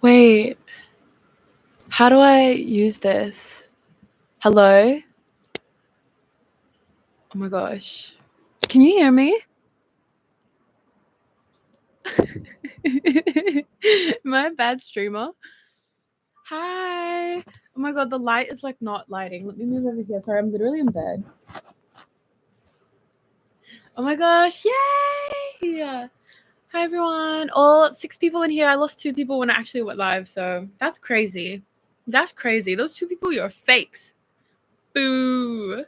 Wait, how do I use this? Hello? Oh my gosh. Can you hear me? Am I a bad streamer? Hi. Oh my god, the light is like not lighting. Let me move over here. Sorry, I'm literally in bed. Oh my gosh, yay! Hi everyone. All 6 people in here. I lost 2 people when I actually went live, so that's crazy. That's crazy. Those 2 people, you're fakes. Boo.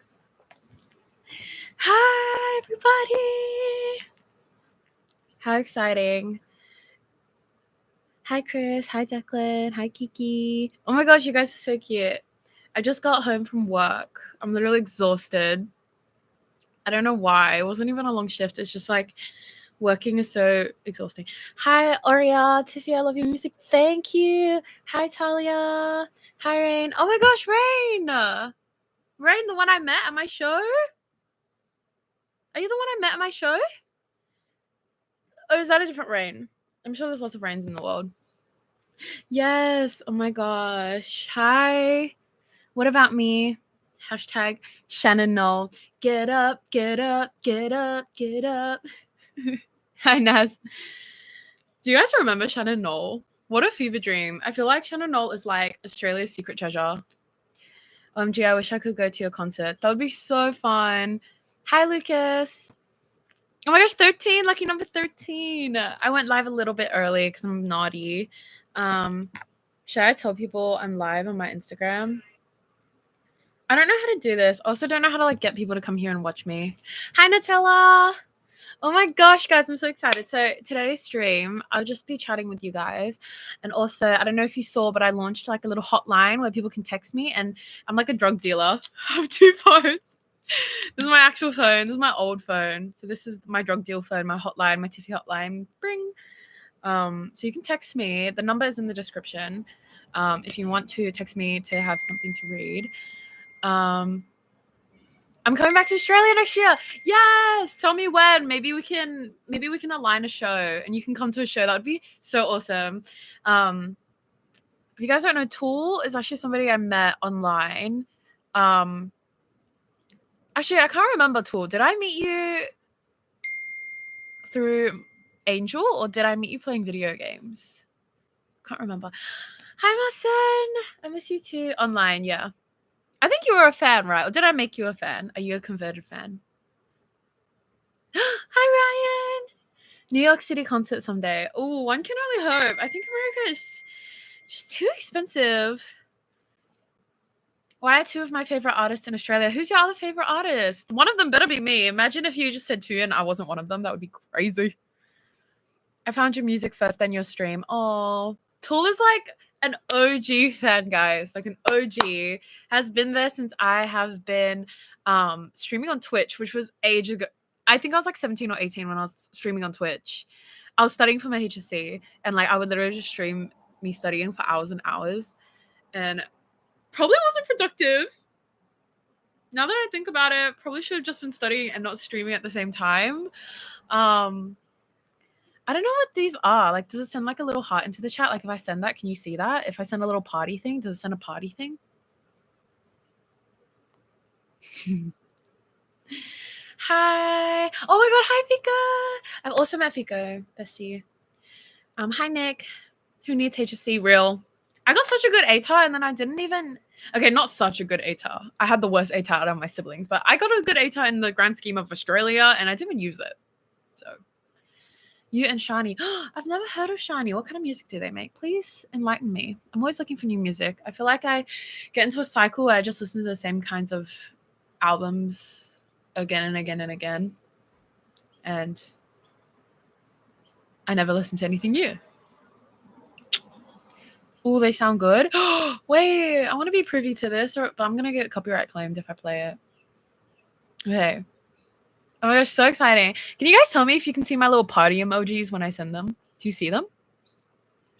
Hi everybody. How exciting. Hi, Chris. Hi, Declan. Hi, Kiki. Oh my gosh, you guys are so cute. I just got home from work. I'm literally exhausted. I don't know why. It wasn't even a long shift. It's just like working is so exhausting. Hi, Aurea. Tiffy, I love your music. Thank you. Hi, Talia. Hi, Rain. Oh my gosh, Rain. Rain, the one I met at my show? Are you the one I met at my show? Or is that a different Rain? I'm sure there's lots of Rains in the world. Yes. Oh my gosh. Hi. What about me? Hashtag Shannon Knoll. Get up, get up, get up, get up. Hi, Naz. Do you guys remember Shannon Knoll? What a fever dream. I feel like Shannon Knoll is like Australia's secret treasure. OMG, I wish I could go to your concert. That would be so fun. Hi, Lucas. Oh my gosh, 13. Lucky number 13. I went live a little bit early because I'm naughty. Should I tell people I'm live on my Instagram? I don't know how to do this. Also, don't know how to like get people to come here and watch me. Hi, Nutella. Oh my gosh, guys, I'm so excited. So today's stream, I'll just be chatting with you guys. And also, I don't know if you saw, but I launched like a little hotline where people can text me, and I'm like a drug dealer. I have 2 phones. This is my actual phone. This is my old phone. So this is my drug deal phone, my hotline, my Tiffy hotline. Bring. So you can text me. The number is in the description. If you want to text me to have something to read. I'm coming back to Australia next year. Yes, tell me when. Maybe we can align a show, and you can come to a show. That would be so awesome. If you guys don't know, Tool is actually somebody I met online. Actually, I can't remember Tool. Did I meet you through Angel, or did I meet you playing video games? Can't remember. Hi, Marcin. I miss you too. Online, yeah. I think you were a fan, right? Or did I make you a fan? Are you a converted fan? Hi, Ryan. New York City concert someday. Oh, one can only hope. I think America is just too expensive. Why are 2 of my favorite artists in Australia? Who's your other favorite artist? One of them better be me. Imagine if you just said 2 and I wasn't one of them. That would be crazy. I found your music first, then your stream. Oh, Tool is like an OG fan, guys. Like an OG. Has been there since I have been streaming on Twitch, which was age ago. I think I was like 17 or 18 when I was streaming on Twitch. I was studying for my HSC, and like I would literally just stream me studying for hours and hours, and probably wasn't productive. Now that I think about it, probably should have just been studying and not streaming at the same time. I don't know what these are. Like, does it send like a little heart into the chat? Like, if I send that, can you see that? If I send a little party thing, does it send a party thing? Hi. Oh my god, hi Fika. I've also met Fico, bestie. Hi Nick. Who needs HSC? Real. I got such a good ATAR and then I didn't even. Okay, not such a good ATAR. I had the worst ATAR out of my siblings, but I got a good ATAR in the grand scheme of Australia, and I didn't even use it. So, you and Shani. I've never heard of Shani. What kind of music do they make? Please enlighten me. I'm always looking for new music. I feel like I get into a cycle where I just listen to the same kinds of albums again and again and again, and I never listen to anything new. Oh, they sound good. Wait, I want to be privy to this, but I'm gonna get copyright claimed if I play it. Okay. Oh my gosh, so exciting. Can you guys tell me if you can see my little party emojis when I send them? Do you see them?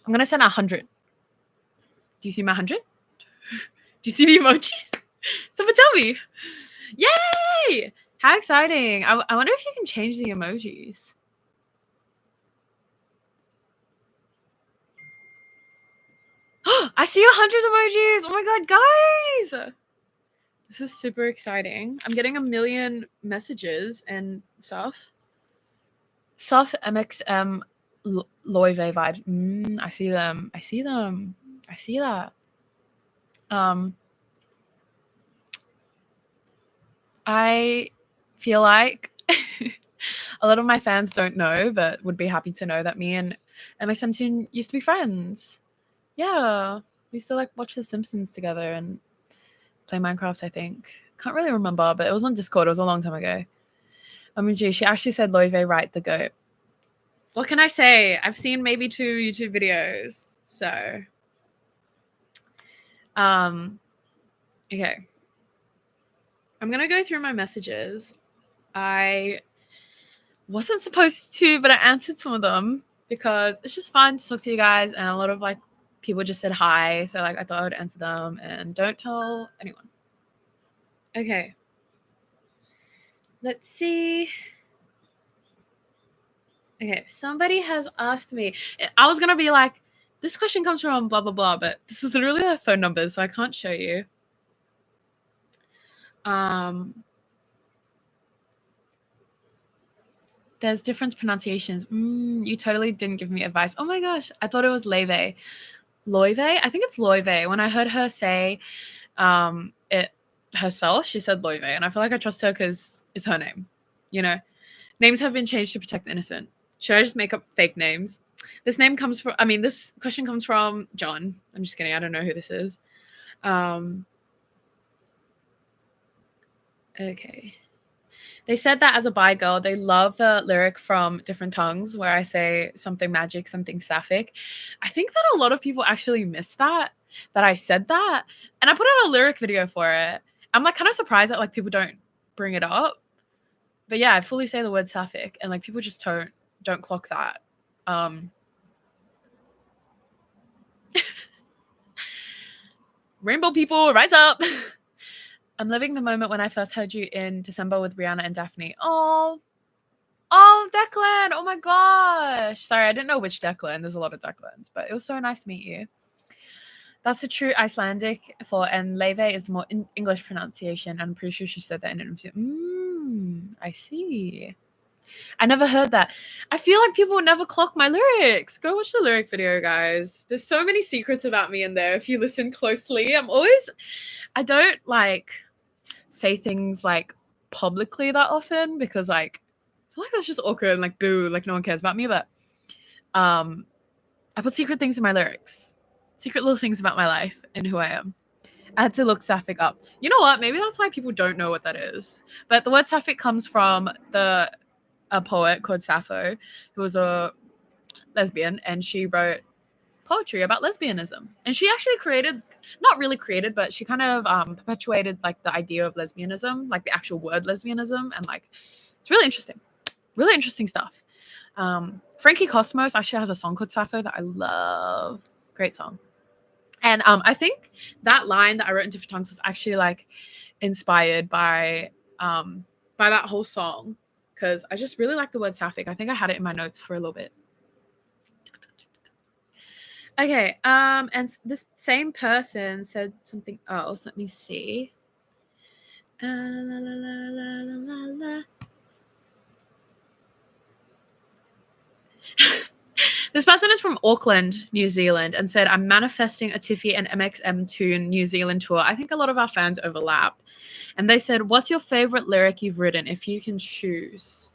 I'm gonna send 100. Do you see my 100? Do you see the emojis? Someone tell me. Yay! How exciting. I wonder if you can change the emojis. I see 100 emojis. Oh my god, guys. This is super exciting. I'm getting 1 million messages and stuff. Soft MXM Loive vibes. I see them. I see them. I see that. I feel like a lot of my fans don't know, but would be happy to know that me and MXM used to be friends. Yeah, we used to like watch The Simpsons together and play Minecraft, I think. Can't really remember, but it was on Discord. It was a long time ago. Gee, she actually said Loive right the goat. What can I say? I've seen maybe 2 YouTube videos. So, okay. I'm going to go through my messages. I wasn't supposed to, but I answered some of them because it's just fun to talk to you guys. And a lot of like people just said hi. So like I thought I would answer them and don't tell anyone. Okay. Let's see. Okay. Somebody has asked me. I was going to be like, this question comes from blah, blah, blah, but this is literally their phone numbers, so I can't show you. There's different pronunciations. You totally didn't give me advice. Oh my gosh. I thought it was Loive. Loive? I think it's Loive. When I heard her say it herself, she said Loive. And I feel like I trust her because it's her name. You know, names have been changed to protect the innocent. Should I just make up fake names? This question comes from John. I'm just kidding. I don't know who this is. Okay. They said that as a bi girl, they love the lyric from Different Tongues where I say something magic, something sapphic. I think that a lot of people actually miss that I said that. And I put out a lyric video for it. I'm like kind of surprised that like people don't bring it up. But yeah, I fully say the word sapphic and like people just don't clock that. Rainbow people, rise up. I'm living the moment when I first heard you in December with Brianna and Daphne. Oh, Declan. Oh my gosh. Sorry, I didn't know which Declan. There's a lot of Declans, but it was so nice to meet you. That's the true Icelandic for, and Leve is the more English pronunciation. I'm pretty sure she said that in an interview. I see. I never heard that. I feel like people would never clock my lyrics. Go watch the lyric video, guys. There's so many secrets about me in there if you listen closely. I don't like say things like publicly that often because like I feel like that's just awkward and like boo, like no one cares about me. But I put secret things in my lyrics, secret little things about my life and who I am. I had to look sapphic up. You know what? Maybe that's why people don't know what that is. But the word sapphic comes from a poet called Sappho, who was a lesbian, and she wrote poetry about lesbianism. And she actually not really created, but she kind of perpetuated like the idea of lesbianism, like the actual word lesbianism, and like it's really interesting stuff. Frankie Cosmos actually has a song called Sappho that I love. Great song. And I think that line that I wrote in Different Tongues was actually like inspired by that whole song because I just really like the word sapphic. I think I had it in my notes for a little bit. Okay, and this same person said something else. Let me see. This person is from Auckland, New Zealand, and said, I'm manifesting a Tiffy and MXM Tune New Zealand tour. I think a lot of our fans overlap. And they said, what's your favorite lyric you've written if you can choose?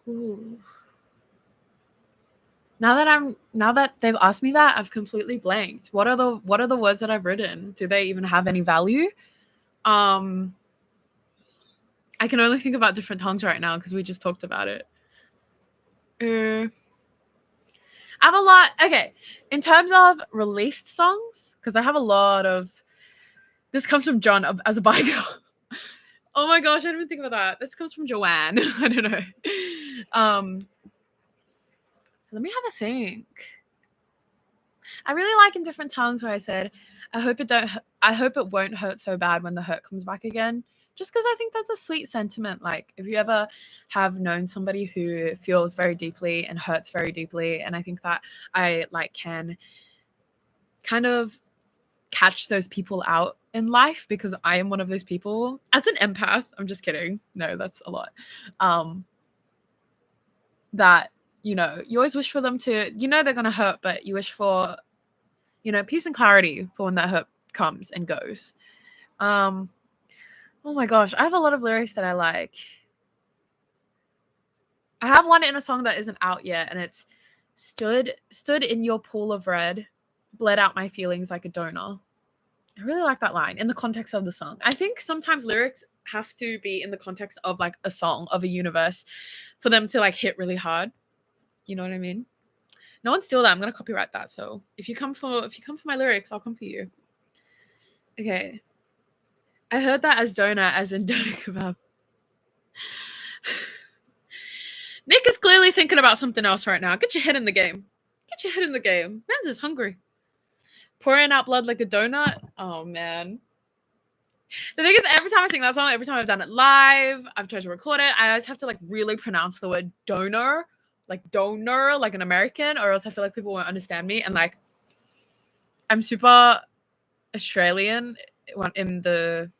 Ooh. Now that they've asked me that, I've completely blanked. What are the words that I've written? Do they even have any value? I can only think about Different Tongues right now because we just talked about it. I have a lot. Okay, in terms of released songs, because I have a lot of. This comes from John as a bi girl. Oh my gosh, I didn't even think about that. This comes from Joanne. I don't know. Let me have a think. I really like in Different Tongues where I said, I hope it won't hurt so bad when the hurt comes back again. just because I think that's a sweet sentiment. Like, if you ever have known somebody who feels very deeply and hurts very deeply, and I think that I like can kind of catch those people out in life, because I am one of those people as an empath. I'm just kidding. No, that's a lot. That, you always wish for them to, they're going to hurt, but you wish for, peace and clarity for when that hurt comes and goes. Oh my gosh, I have a lot of lyrics that I like. I have one in a song that isn't out yet, and it's stood in your pool of red, bled out my feelings like a donor. I really like that line in the context of the song. I think sometimes lyrics have to be in the context of like a song, of a universe, for them to like hit really hard. You know what I mean? No one steal that. I'm gonna copyright that. So if you come for my lyrics, I'll come for you. Okay. I heard that as donut, as in doner kebab. Nick is clearly thinking about something else right now. Get your head in the game. Get your head in the game. Man's is hungry. Pouring out blood like a donut. Oh man. The thing is, every time I sing that song, every time I've done it live, I've tried to record it, I always have to like really pronounce the word donor, like an American, or else I feel like people won't understand me. And like, I'm super Australian in the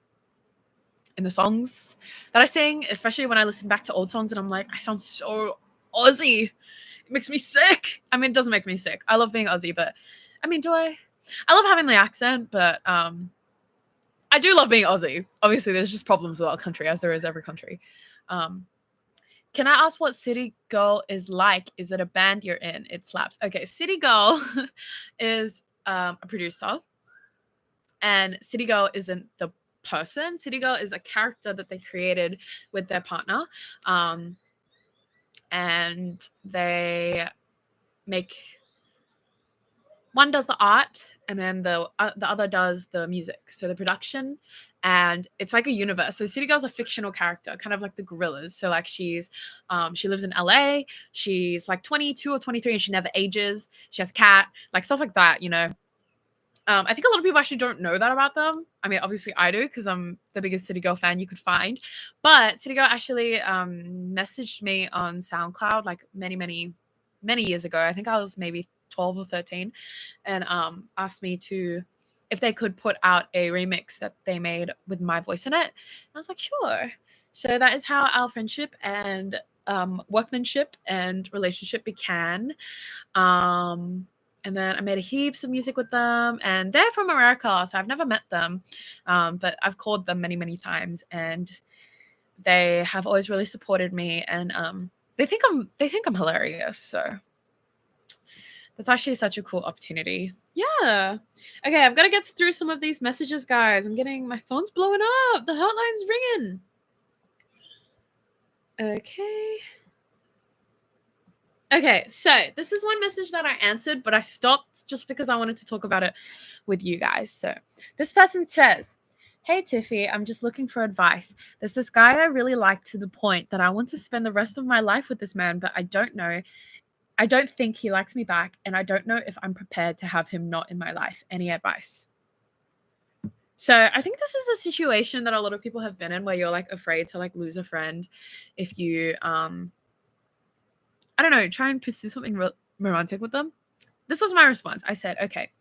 songs that I sing, especially when I listen back to old songs, and I'm like, I sound so Aussie. It makes me sick. I mean, it doesn't make me sick. I love being Aussie, but I mean, I love having the accent, but I do love being Aussie. Obviously, there's just problems with our country, as there is every country. Can I ask what City Girl is like? Is it a band you're in? It slaps. Okay, City Girl is a producer, and City Girl isn't the person. City Girl is a character that they created with their partner, and they make, one does the art, and then the other does the music, so the production. And it's like a universe. So City Girl's a fictional character, kind of like the Gorillas. So like she lives in LA. She's like 22 or 23, and she never ages. She has a cat, like stuff like that. I think a lot of people actually don't know that about them. I mean, obviously I do, because I'm the biggest City Girl fan you could find. But City Girl actually messaged me on SoundCloud like many, many, many years ago. I think I was maybe 12 or 13, and asked me if they could put out a remix that they made with my voice in it. And I was like, sure. So that is how our friendship and workmanship and relationship began. And then I made heaps of music with them, and they're from America, so I've never met them, but I've called them many, many times, and they have always really supported me, and they think I'm hilarious. So that's actually such a cool opportunity. Yeah. Okay, I've got to get through some of these messages, guys. My phone's blowing up. The hotline's ringing. Okay, so this is one message that I answered, but I stopped just because I wanted to talk about it with you guys. So this person says, hey, Tiffy, I'm just looking for advice. There's this guy I really like, to the point that I want to spend the rest of my life with this man, but I don't know. I don't think he likes me back, and I don't know if I'm prepared to have him not in my life. Any advice? So I think this is a situation that a lot of people have been in, where you're like afraid to like lose a friend if you I don't know, try and pursue something romantic with them. This was my response. I said, okay,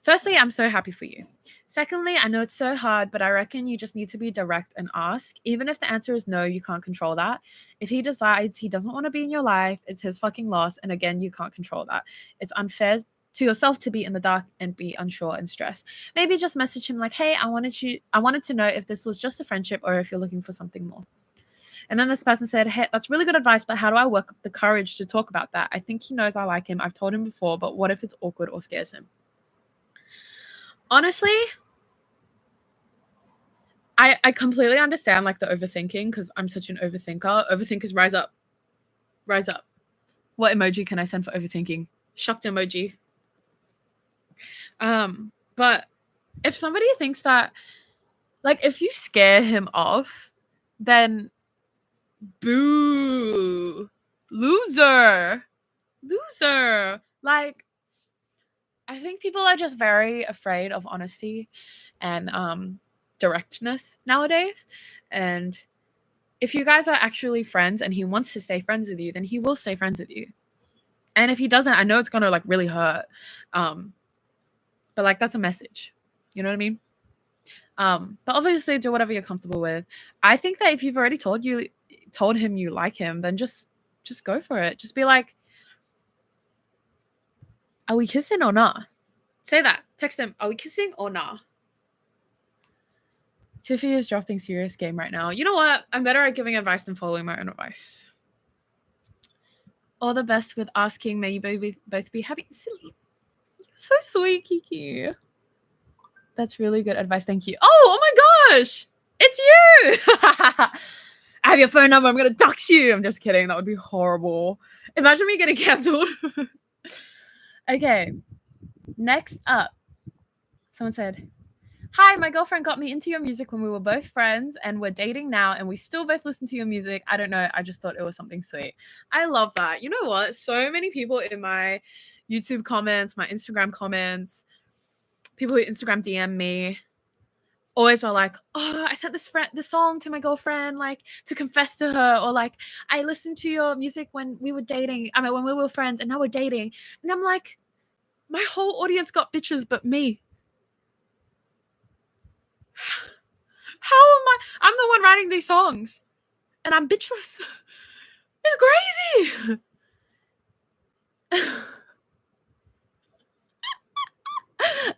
firstly, I'm so happy for you. Secondly, I know it's so hard, but I reckon you just need to be direct and ask. Even if the answer is no, you can't control that. If he decides he doesn't want to be in your life, it's his fucking loss. And again, you can't control that. It's unfair to yourself to be in the dark and be unsure and stressed. Maybe just message him like, hey, I wanted to know if this was just a friendship or if you're looking for something more. And then this person said, hey, that's really good advice, but how do I work up the courage to talk about that? I think he knows I like him. I've told him before, but what if it's awkward or scares him? Honestly, I completely understand like the overthinking, because I'm such an overthinker. Overthinkers rise up. Rise up. What emoji can I send for overthinking? Shocked emoji. But if somebody thinks that, like, if you scare him off, then boo. Loser. Like, I think people are just very afraid of honesty and directness nowadays. And if you guys are actually friends and he wants to stay friends with you, then he will stay friends with you. And if he doesn't, I know it's gonna like really hurt. But like that's a message. You know what I mean? But obviously do whatever you're comfortable with. I think that if you've already told him you like him, then just go for it. Just be like, are we kissing or not? Say that. Text him, are we kissing or not? Tiffy is dropping serious game right now. You know what? I'm better at giving advice than following my own advice. All the best with asking. May you both be happy. Silly. You're so sweet, Kiki. That's really good advice. Thank you. Oh my gosh. It's you. I have your phone number. I'm going to dox you. I'm just kidding. That would be horrible. Imagine me getting cancelled. Okay. Next up. Someone said, hi, my girlfriend got me into your music when we were both friends and we're dating now and we still both listen to your music. I don't know. I just thought it was something sweet. I love that. You know what? So many people in my YouTube comments, my Instagram comments, people who Instagram DM me always are like, oh, I sent this song to my girlfriend, like to confess to her, or like I listened to your music when we were dating. I mean, when we were friends and now we're dating. And I'm like, my whole audience got bitches but me. How am I? I'm the one writing these songs and I'm bitchless. It's crazy.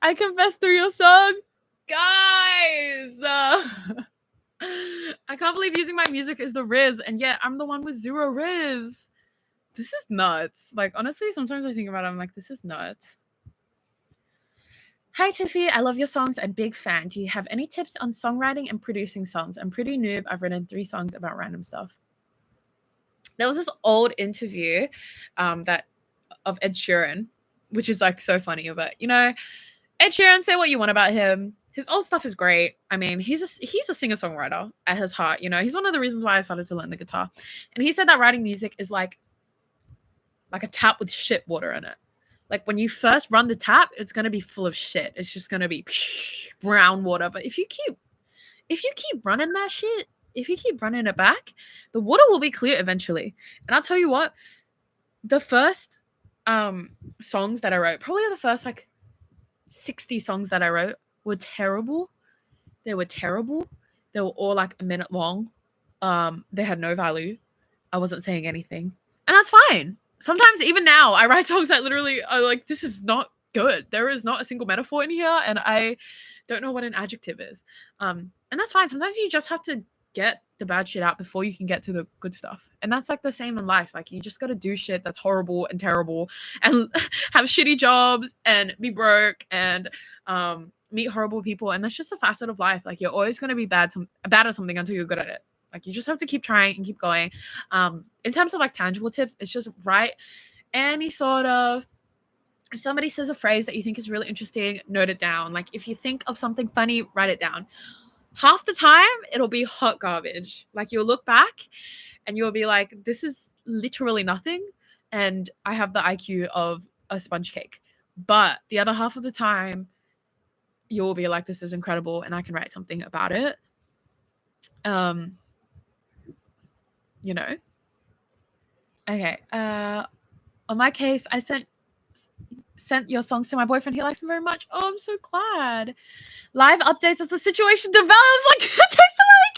I confessed through your song. Guys. I can't believe using my music is the Riz, and yet I'm the one with zero Riz. This is nuts. Like, honestly, sometimes I think about it, I'm like, this is nuts. Hi, Tiffy. I love your songs and big fan. Do you have any tips on songwriting and producing songs? I'm pretty noob. I've written 3 songs about random stuff. There was this old interview of Ed Sheeran, which is like so funny. But, you know, Ed Sheeran, say what you want about him. His old stuff is great. I mean, he's a singer-songwriter at his heart. You know, he's one of the reasons why I started to learn the guitar. And he said that writing music is like a tap with shit water in it. Like when you first run the tap, it's going to be full of shit. It's just going to be brown water. But if you keep running that shit, if you keep running it back, the water will be clear eventually. And I'll tell you what, the first songs that I wrote, probably the first like 60 songs that I wrote were terrible. They were terrible. They were all like a minute long. They had no value. I wasn't saying anything. And that's fine. Sometimes even now I write songs that literally are like, this is not good. There is not a single metaphor in here and I don't know what an adjective is. And that's fine. Sometimes you just have to get the bad shit out before you can get to the good stuff. And that's like the same in life. Like you just got to do shit that's horrible and terrible and have shitty jobs and be broke and meet horrible people. And that's just a facet of life. Like you're always going to be bad at something until you're good at it. Like you just have to keep trying and keep going. In terms of like tangible tips, it's just write any sort of, if somebody says a phrase that you think is really interesting, note it down. Like if you think of something funny, write it down. Half the time, it'll be hot garbage. Like you'll look back and you'll be like, this is literally nothing. And I have the IQ of a sponge cake. But the other half of the time, you'll be like, this is incredible and I can write something about it. You know? Okay. On my case, I sent your songs to my boyfriend. He likes them very much. Oh, I'm so glad. Live updates as the situation develops. Like, text them like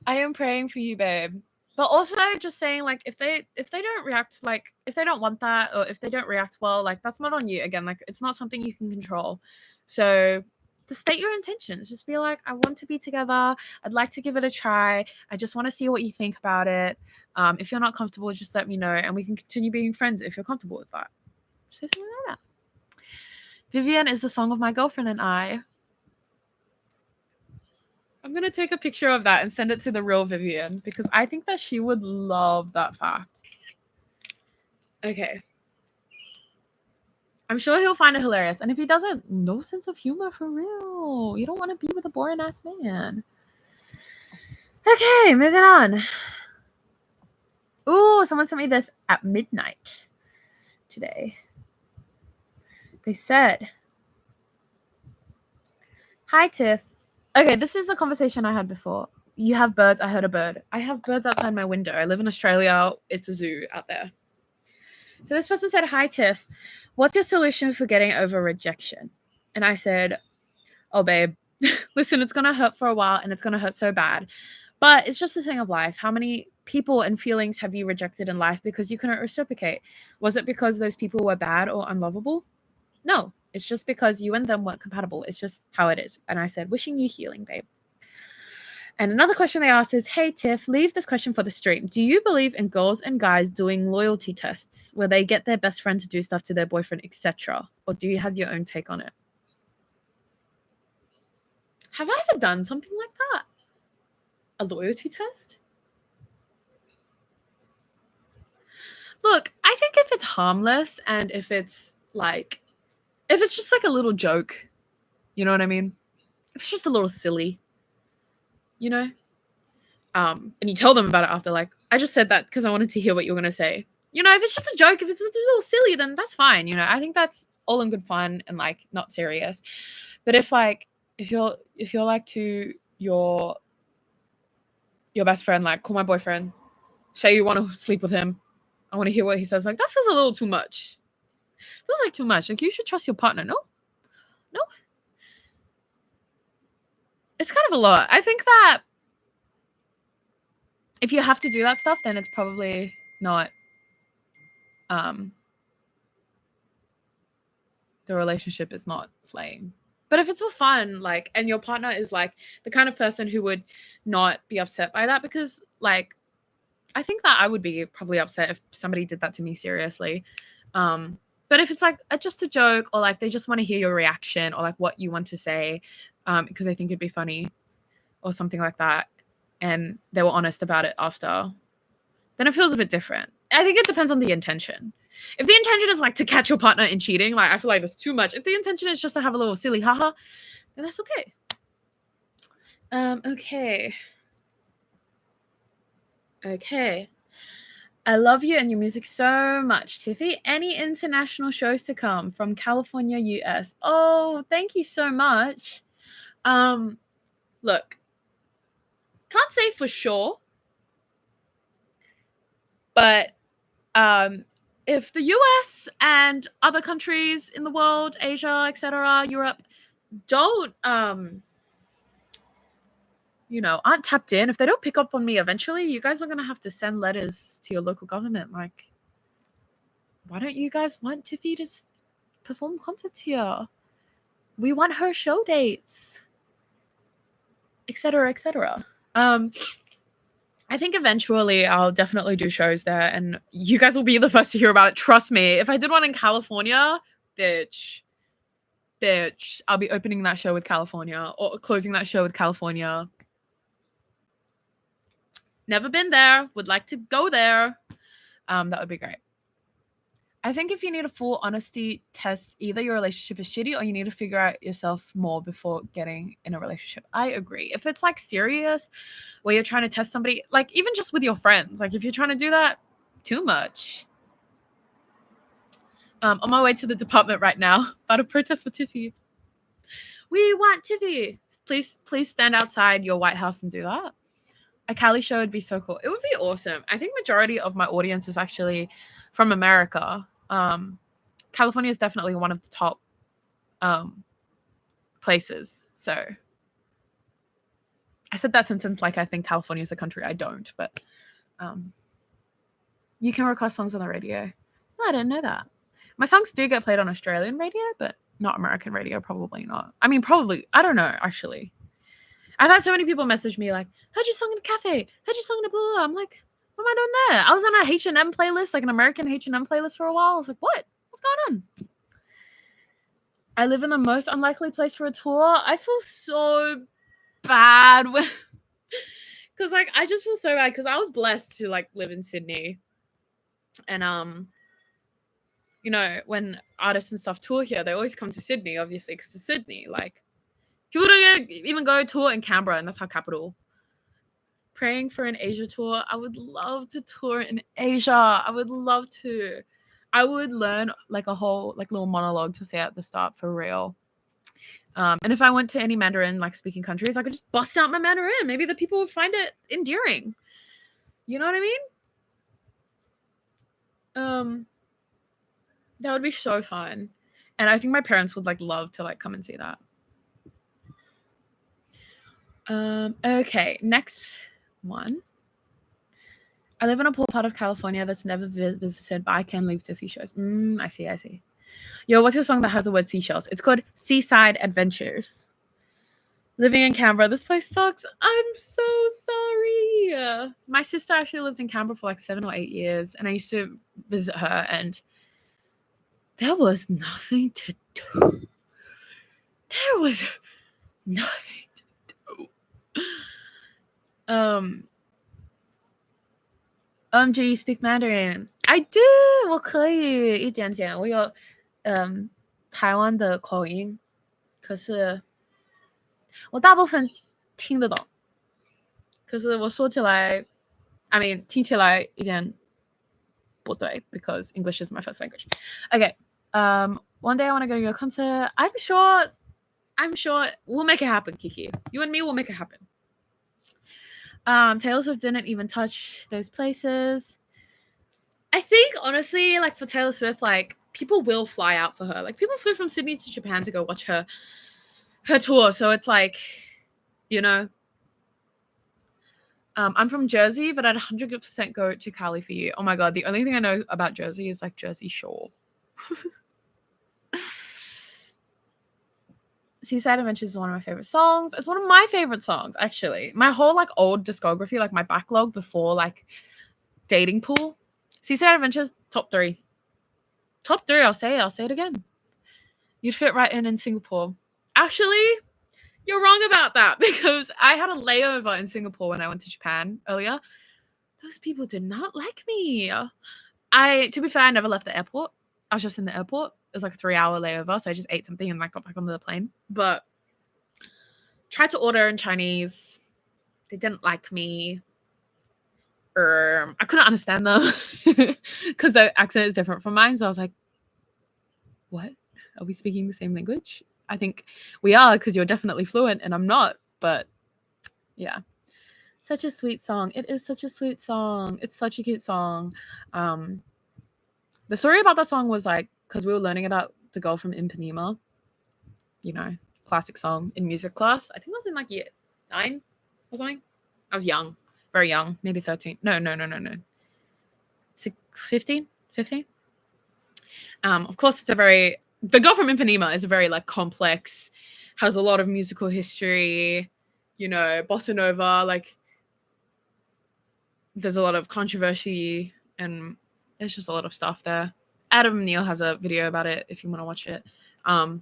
I am praying for you, babe. But also just saying, like, if they don't react, like, if they don't want that or if they don't react well, like, that's not on you. Again, like, it's not something you can control. So just state your intentions. Just be like, I want to be together. I'd like to give it a try. I just want to see what you think about it. If you're not comfortable, just let me know and we can continue being friends if you're comfortable with that. Say something like that. Vivian is the song of my girlfriend and I. I'm going to take a picture of that and send it to the real Vivian because I think that she would love that fact. Okay. I'm sure he'll find it hilarious. And if he doesn't, no sense of humor for real. You don't want to be with a boring ass man. Okay, moving on. Ooh, someone sent me this at midnight today. They said, hi, Tiff. Okay, this is a conversation I had before. You have birds. I heard a bird. I have birds outside my window. I live in Australia. It's a zoo out there. So this person said, hi, Tiff. What's your solution for getting over rejection? And I said, oh, babe, listen, it's going to hurt for a while and it's going to hurt so bad. But it's just a thing of life. How many people and feelings have you rejected in life because you couldn't reciprocate? Was it because those people were bad or unlovable? No, it's just because you and them weren't compatible. It's just how it is. And I said, wishing you healing, babe. And another question they asked is, hey, Tiff, leave this question for the stream. Do you believe in girls and guys doing loyalty tests where they get their best friend to do stuff to their boyfriend, etc.? Or do you have your own take on it? Have I ever done something like that? A loyalty test? Look, I think if it's harmless and if it's just like a little joke, you know what I mean? If it's just a little silly, you know? And you tell them about it after, like, I just said that because I wanted to hear what you were going to say. You know, if it's just a joke, if it's a little silly, then that's fine. You know, I think that's all in good fun and like not serious. But if you're like to your best friend, like, call my boyfriend, say you want to sleep with him, I want to hear what he says. Like, that feels a little too much. Feels like too much. Like, you should trust your partner. No? It's kind of a lot. I think that if you have to do that stuff, then it's probably not the relationship is not slaying. But if it's for fun, like, and your partner is like the kind of person who would not be upset by that, because like I think that I would be probably upset if somebody did that to me seriously. But if it's like just a joke, or like they just want to hear your reaction or like what you want to say, because I think it'd be funny or something like that, and they were honest about it after, then it feels a bit different. I think it depends on the intention. If the intention is like to catch your partner in cheating, like I feel like that's too much. If the intention is just to have a little silly haha, then that's okay. Okay. I love you and your music so much, Tiffy. Any international shows to come from California, US? Oh, thank you so much. Look, can't say for sure, but if the US and other countries in the world, Asia, etc., Europe, don't aren't tapped in, if they don't pick up on me eventually, you guys are going to have to send letters to your local government. Like, why don't you guys want Tiffy to perform concerts here? We want her show dates, etc., etc. I think eventually I'll definitely do shows there, and you guys will be the first to hear about it. Trust me. If I did one in California, bitch, I'll be opening that show with California or closing that show with California. Never been there. Would like to go there. That would be great. I think if you need a full honesty test, either your relationship is shitty or you need to figure out yourself more before getting in a relationship. I agree. If it's like serious, where you're trying to test somebody, like even just with your friends, like if you're trying to do that, too much. On my way to the department right now, about to protest for Tiffy. We want Tiffy. Please stand outside your White House and do that. A Cali show would be so cool. It would be awesome. I think majority of my audience is actually from America. California is definitely one of the top places. So I said that sentence like I think California is a country. I don't, but you can request songs on the radio. Oh, I didn't know that. My songs do get played on Australian radio, but not American radio. Probably not. I mean, probably. I don't know, actually. I've had so many people message me like, heard your song in a cafe, heard your song in a blah, blah, blah. I'm like, what am I doing there? I was on a H&M playlist, like an American H&M playlist for a while. I was like, what? What's going on? I live in the most unlikely place for a tour. I feel so bad because like I just feel so bad because I was blessed to like live in Sydney. And when artists and stuff tour here, they always come to Sydney, obviously, because it's Sydney. Like, people don't even go tour in Canberra, and that's our capital. Praying for an Asia tour. I would love to tour in Asia. I would love to. I would learn like a whole like little monologue to say at the start for real. And if I went to any Mandarin like speaking countries, I could just bust out my Mandarin. Maybe the people would find it endearing. You know what I mean? That would be so fun. And I think my parents would like love to like come and see that. Okay, next one. I live in a poor part of California that's never visited, but I can leave to see shows. I see. Yo, what's your song that has the word seashells? It's called Seaside Adventures. Living in Canberra, this place sucks. I'm so sorry. My sister actually lived in Canberra for like 7 or 8 years, and I used to visit her, and there was nothing to do. There was nothing to do. Do you speak Mandarin? I do. 我可以一点点，我有台湾的口音，可是我大部分听得懂，可是我说起来 I mean 听起来一点不对 because English is my first language. Okay. One day I want to go to your concert. I'm sure we'll make it happen, Kiki. You and me will make it happen. Taylor Swift didn't even touch those places. I think honestly, like for Taylor Swift, like people will fly out for her. Like people flew from Sydney to Japan to go watch her tour. So it's like, you know, I'm from Jersey, but I'd 100% go to Cali for you. Oh my god, the only thing I know about Jersey is like Jersey Shore. Seaside Adventures is one of my favorite songs. It's one of my favorite songs, actually. My whole like old discography, like my backlog before like dating pool. Seaside Adventures, top 3. Top 3, I'll say it again. You'd fit right in Singapore. Actually, you're wrong about that because I had a layover in Singapore when I went to Japan earlier. Those people did not like me. To be fair, I never left the airport. I was just in the airport. It was like a 3-hour layover, so I just ate something and like got back onto the plane. But tried to order in Chinese. They didn't like me. I couldn't understand them because their accent is different from mine. So I was like, what? Are we speaking the same language? I think we are because you're definitely fluent and I'm not. But yeah. Such a sweet song. It is such a sweet song. It's such a cute song. The story about that song was like, because we were learning about the girl from Ipanema, you know, classic song in music class. I think it was in like year 9 or something. I was young, very young, maybe 13. No. 15? Of course, the girl from Ipanema is a very like complex, has a lot of musical history, you know, bossa nova, like there's a lot of controversy and there's just a lot of stuff there. Adam Neal has a video about it if you want to watch it. But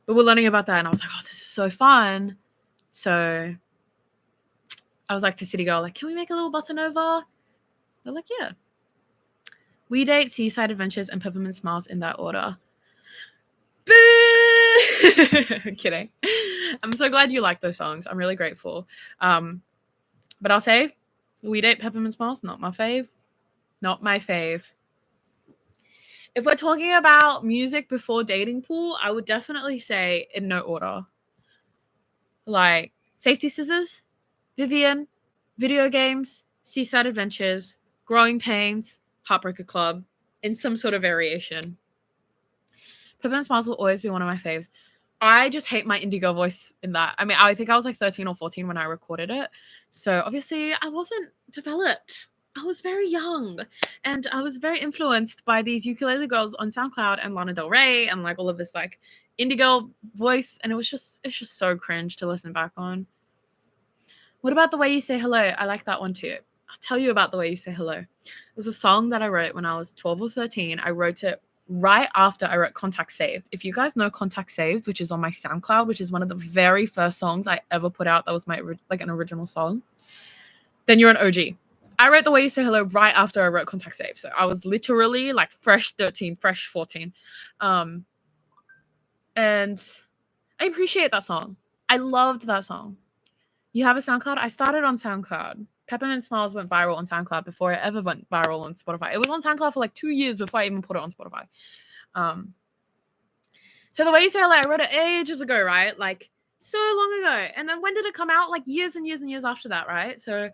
we're learning about that and I was like, oh, this is so fun. So I was like to City Girl, like, can we make a little bossa nova? They're like, yeah. We Date, Seaside Adventures, and Peppermint Smiles in that order. Boo! Kidding. I'm so glad you like those songs. I'm really grateful. But I'll say, We Date, Peppermint Smiles, not my fave. Not my fave. If we're talking about music before dating pool, I would definitely say in no order. Like Safety Scissors, Vivian, Video Games, Seaside Adventures, Growing Pains, Heartbreaker Club, in some sort of variation. Peppermint Smiles will always be one of my faves. I just hate my indie girl voice in that. I mean, I think I was like 13 or 14 when I recorded it. So obviously I wasn't developed. I was very young and I was very influenced by these ukulele girls on SoundCloud and Lana Del Rey and like all of this like indie girl voice. And it's just so cringe to listen back on. What about The Way You Say Hello? I like that one too. I'll tell you about The Way You Say Hello. It was a song that I wrote when I was 12 or 13. I wrote it right after I wrote Contact Saved. If you guys know Contact Saved, which is on my SoundCloud, which is one of the very first songs I ever put out that was my like an original song, then you're an OG. I wrote The Way You Say Hello right after I wrote Contact Saved. So I was literally like fresh 13, fresh 14. And I appreciate that song. I loved that song. You have a SoundCloud? I started on SoundCloud. Peppermint Smiles went viral on SoundCloud before it ever went viral on Spotify. It was on SoundCloud for like 2 years before I even put it on Spotify. So The Way You Say Hello, I wrote it ages ago, right? Like so long ago. And then when did it come out? Like years and years and years after that, right? So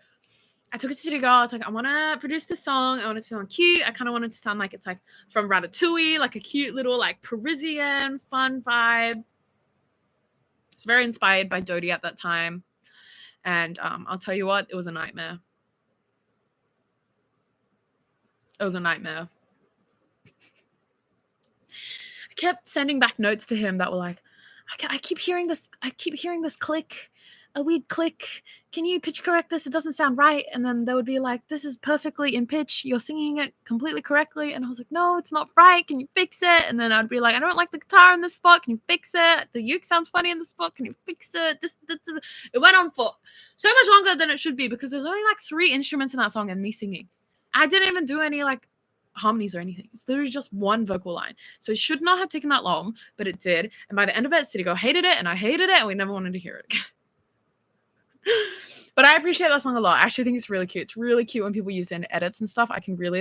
I took it to City Girl. I was like, I want to produce this song. I want it to sound cute. I kind of wanted to sound like it's like from Ratatouille, like a cute little like Parisian fun vibe. It's very inspired by Dodie at that time. And I'll tell you what, it was a nightmare. It was a nightmare. I kept sending back notes to him that were like, I keep hearing this click, a weird click. Can you pitch correct this? It doesn't sound right. And then they would be like, this is perfectly in pitch. You're singing it completely correctly. And I was like, no, it's not right. Can you fix it? And then I'd be like, I don't like the guitar in this spot. Can you fix it? The uke sounds funny in this spot. Can you fix it? It went on for so much longer than it should be because there's only like 3 instruments in that song and me singing. I didn't even do any like harmonies or anything. It's literally just one vocal line. So it should not have taken that long, but it did. And by the end of it, City Girl hated it and I hated it and we never wanted to hear it again. But I appreciate that song a lot. I actually think it's really cute. It's really cute when people use it in edits and stuff. I can really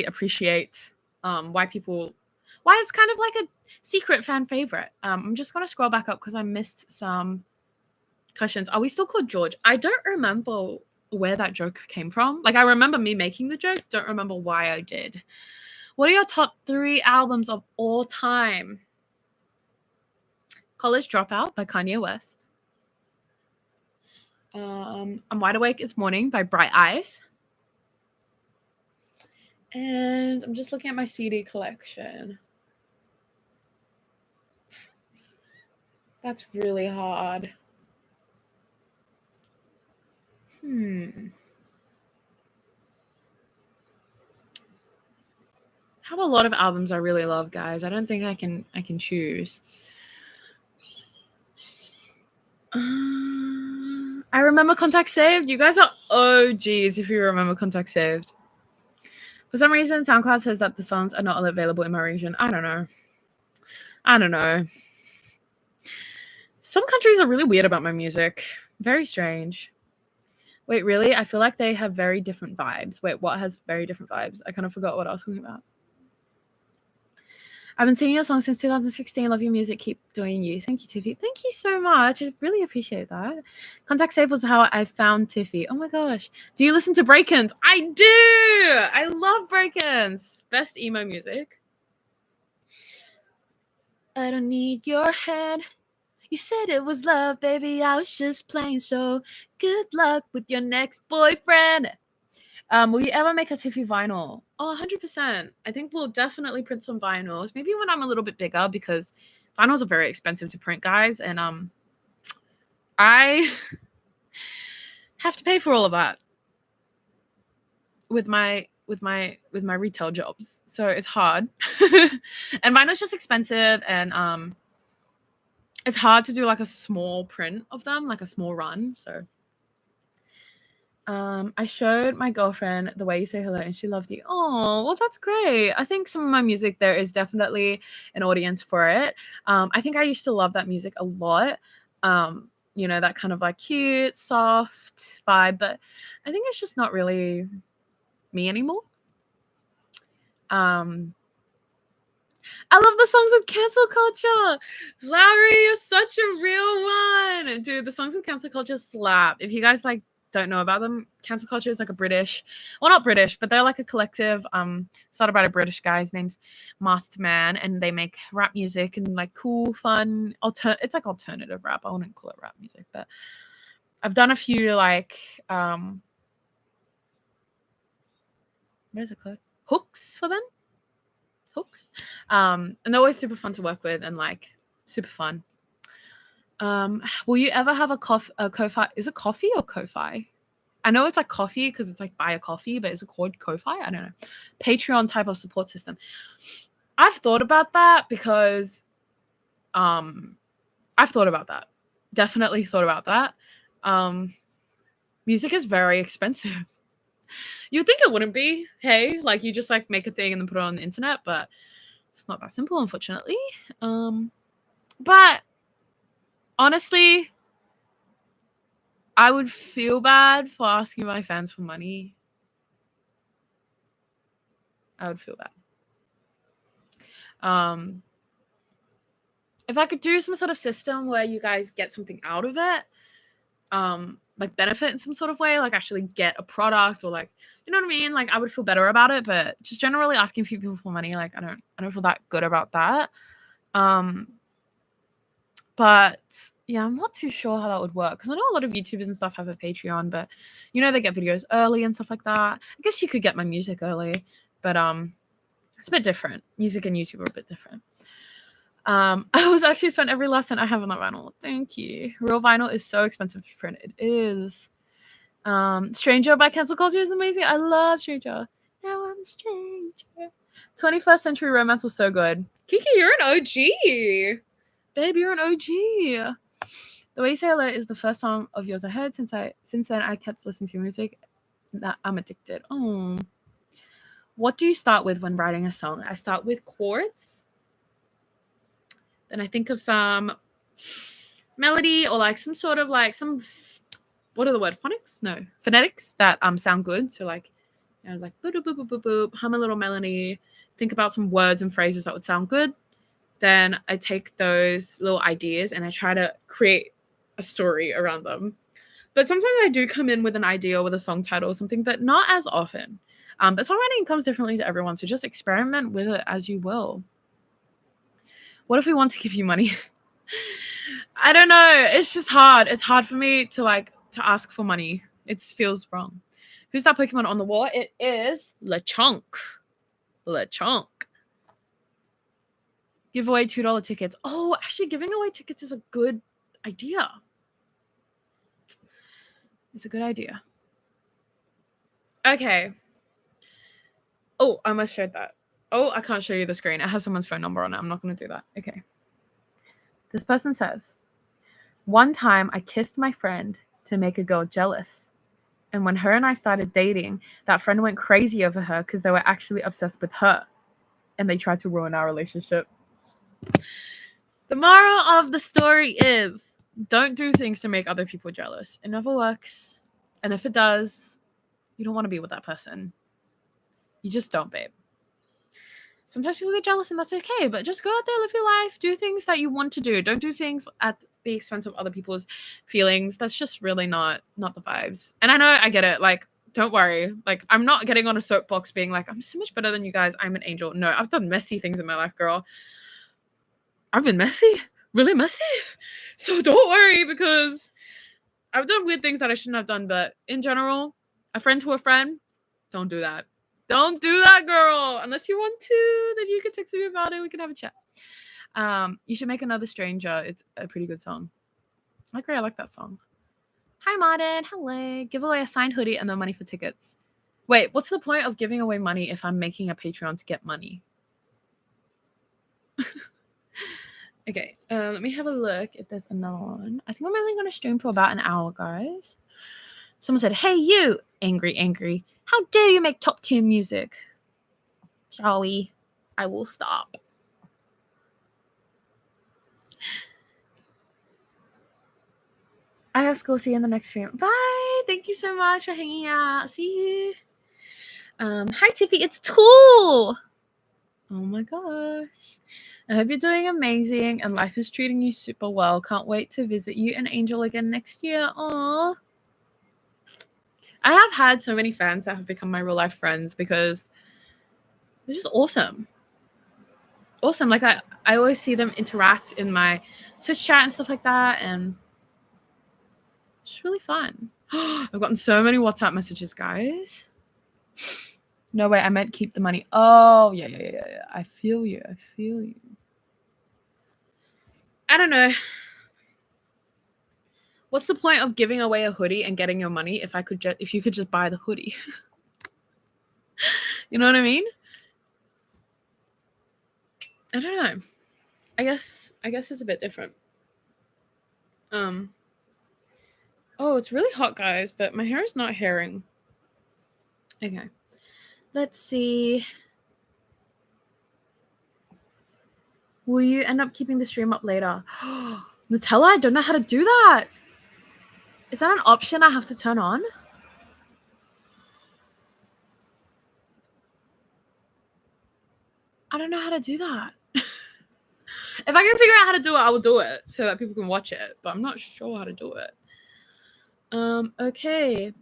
appreciate why it's kind of like a secret fan favorite. I'm just gonna scroll back up because I missed some questions. Are we still called George? I don't remember where that joke came from. Like I remember me making the joke, don't remember why I did. What are your top 3 albums of all time? College Dropout by Kanye West. I'm Wide Awake It's Morning by Bright Eyes. And I'm just looking at my CD collection. That's really hard. I have a lot of albums I really love, guys. I don't think I can choose. I remember Contact Saved. You guys are OGs if you remember Contact Saved. For some reason, SoundCloud says that the songs are not available in my region. I don't know. Some countries are really weird about my music. Very strange. Wait, really? I feel like they have very different vibes. Wait, what has very different vibes? I kind of forgot what I was talking about. I've been singing your song since 2016. Love your music. Keep doing you. Thank you, Tiffy. Thank you so much. I really appreciate that. Contact Safe was how I found Tiffy. Oh my gosh. Do you listen to Break-ins? I do. I love Break-ins. Best emo music. I don't need your head. You said it was love, baby. I was just playing. So good luck with your next boyfriend. Will you ever make a Tiffy vinyl? Oh, 100%. I think we'll definitely print some vinyls. Maybe when I'm a little bit bigger because vinyls are very expensive to print, guys. And I have to pay for all of that with my retail jobs. So it's hard. And vinyl's just expensive and it's hard to do like a small print of them, like a small run. So I showed my girlfriend The Way You Say Hello and she loved you. Oh, well, that's great. I think some of my music, there is definitely an audience for it. I think I used to love that music a lot. You know, that kind of like cute, soft vibe, but I think it's just not really me anymore. I love the songs of cancel culture. Larry, you're such a real one. Dude, the songs of cancel culture slap. If you guys like don't know about them, cancel culture is like a not British, but they're like a collective started by a British guy. His name's Masked Man, and they make rap music and like cool, fun, it's like alternative rap. I wouldn't call it rap music, but I've done a few like what is it called? Hooks for them. And they're always super fun to work with and like super fun. Will you ever have a Ko-fi? Is it coffee or Ko-fi? I know it's like coffee because it's like buy a coffee, but is it called Ko-fi? I don't know. Patreon type of support system. I've thought about that because I've thought about that. Definitely thought about that. Music is very expensive. You'd think it wouldn't be. Hey, like you just like make a thing and then put it on the internet, but it's not that simple, unfortunately. But honestly, I would feel bad for asking my fans for money. I would feel bad. If I could do some sort of system where you guys get something out of it, like benefit in some sort of way, like actually get a product or like, you know what I mean? Like I would feel better about it, but just generally asking a few people for money, like I don't feel that good about that. But yeah, I'm not too sure how that would work because I know a lot of YouTubers and stuff have a Patreon, but you know they get videos early and stuff like that. I guess you could get my music early, but it's a bit different. Music and YouTube are a bit different. I was actually spent every last cent I have on that vinyl. Thank you. Real vinyl is so expensive to print. It is. Stranger by Cancel Culture is amazing. I love Stranger. Now I'm a stranger. 21st Century Romance was so good. Kiki, you're an OG. Babe, you're an OG. The Way You Say Hello is the first song of yours I heard. Since then I kept listening to your music. I'm addicted. Oh. What do you start with when writing a song? I start with chords. Then I think of some melody or like some sort of like some, what are the word? Phonics? No, phonetics that sound good. So like, you know, like boop boop boop boop boop, hum a little melody. Think about some words and phrases that would sound good. Then I take those little ideas and I try to create a story around them. But sometimes I do come in with an idea or with a song title or something, but not as often. But songwriting comes differently to everyone, so just experiment with it as you will. What if we want to give you money? I don't know. It's just hard. It's hard for me to ask for money. It feels wrong. Who's that Pokemon on the wall? It is Lechonk. Lechonk. Give away $2 tickets. Oh, actually, giving away tickets is a good idea. It's a good idea. Okay. Oh, I almost showed that. Oh, I can't show you the screen. It has someone's phone number on it. I'm not going to do that. Okay. This person says, one time I kissed my friend to make a girl jealous. And when her and I started dating, that friend went crazy over her because they were actually obsessed with her. And they tried to ruin our relationship. The moral of the story is don't do things to make other people jealous. It never works. And if it does, you don't want to be with that person. You just don't, babe. Sometimes people get jealous and that's okay, but just go out there, live your life, do things that you want to do. Don't do things at the expense of other people's feelings. That's just really not the vibes. And I know I get it. Like, don't worry. Like, I'm not getting on a soapbox being like, I'm so much better than you guys. I'm an angel. No, I've done messy things in my life, girl. I've been messy, really messy. So don't worry because I've done weird things that I shouldn't have done. But in general, a friend to a friend, don't do that. Don't do that, girl. Unless you want to, then you can text me about it. We can have a chat. You should make Another Stranger. It's a pretty good song. I agree. I like that song. Hi, Martin. Hello. Give away a signed hoodie and then money for tickets. Wait, what's the point of giving away money if I'm making a Patreon to get money? Okay, let me have a look if there's another one. I think I'm only going to stream for about an hour, guys. Someone said, hey, you, angry. How dare you make top tier music? Shall we? I will stop. I have school. See you in the next stream. Bye. Thank you so much for hanging out. See you. Hi, Tiffy. It's Tool. Oh my gosh. I hope you're doing amazing and life is treating you super well. Can't wait to visit you and Angel again next year. Aww. I have had so many fans that have become my real life friends because they're just awesome. Awesome. Like I always see them interact in my Twitch chat and stuff like that. And it's really fun. I've gotten so many WhatsApp messages, guys. No way, I meant keep the money. Oh, yeah. I feel you. I don't know. What's the point of giving away a hoodie and getting your money if you could just buy the hoodie? You know what I mean? I don't know. I guess it's a bit different. Oh, it's really hot, guys, but my hair is not hairing. Okay. Let's see. Will you end up keeping the stream up later? Nutella, I don't know how to do that. Is that an option I have to turn on? I don't know how to do that. If I can figure out how to do it, I will do it so that people can watch it, but I'm not sure how to do it. Okay.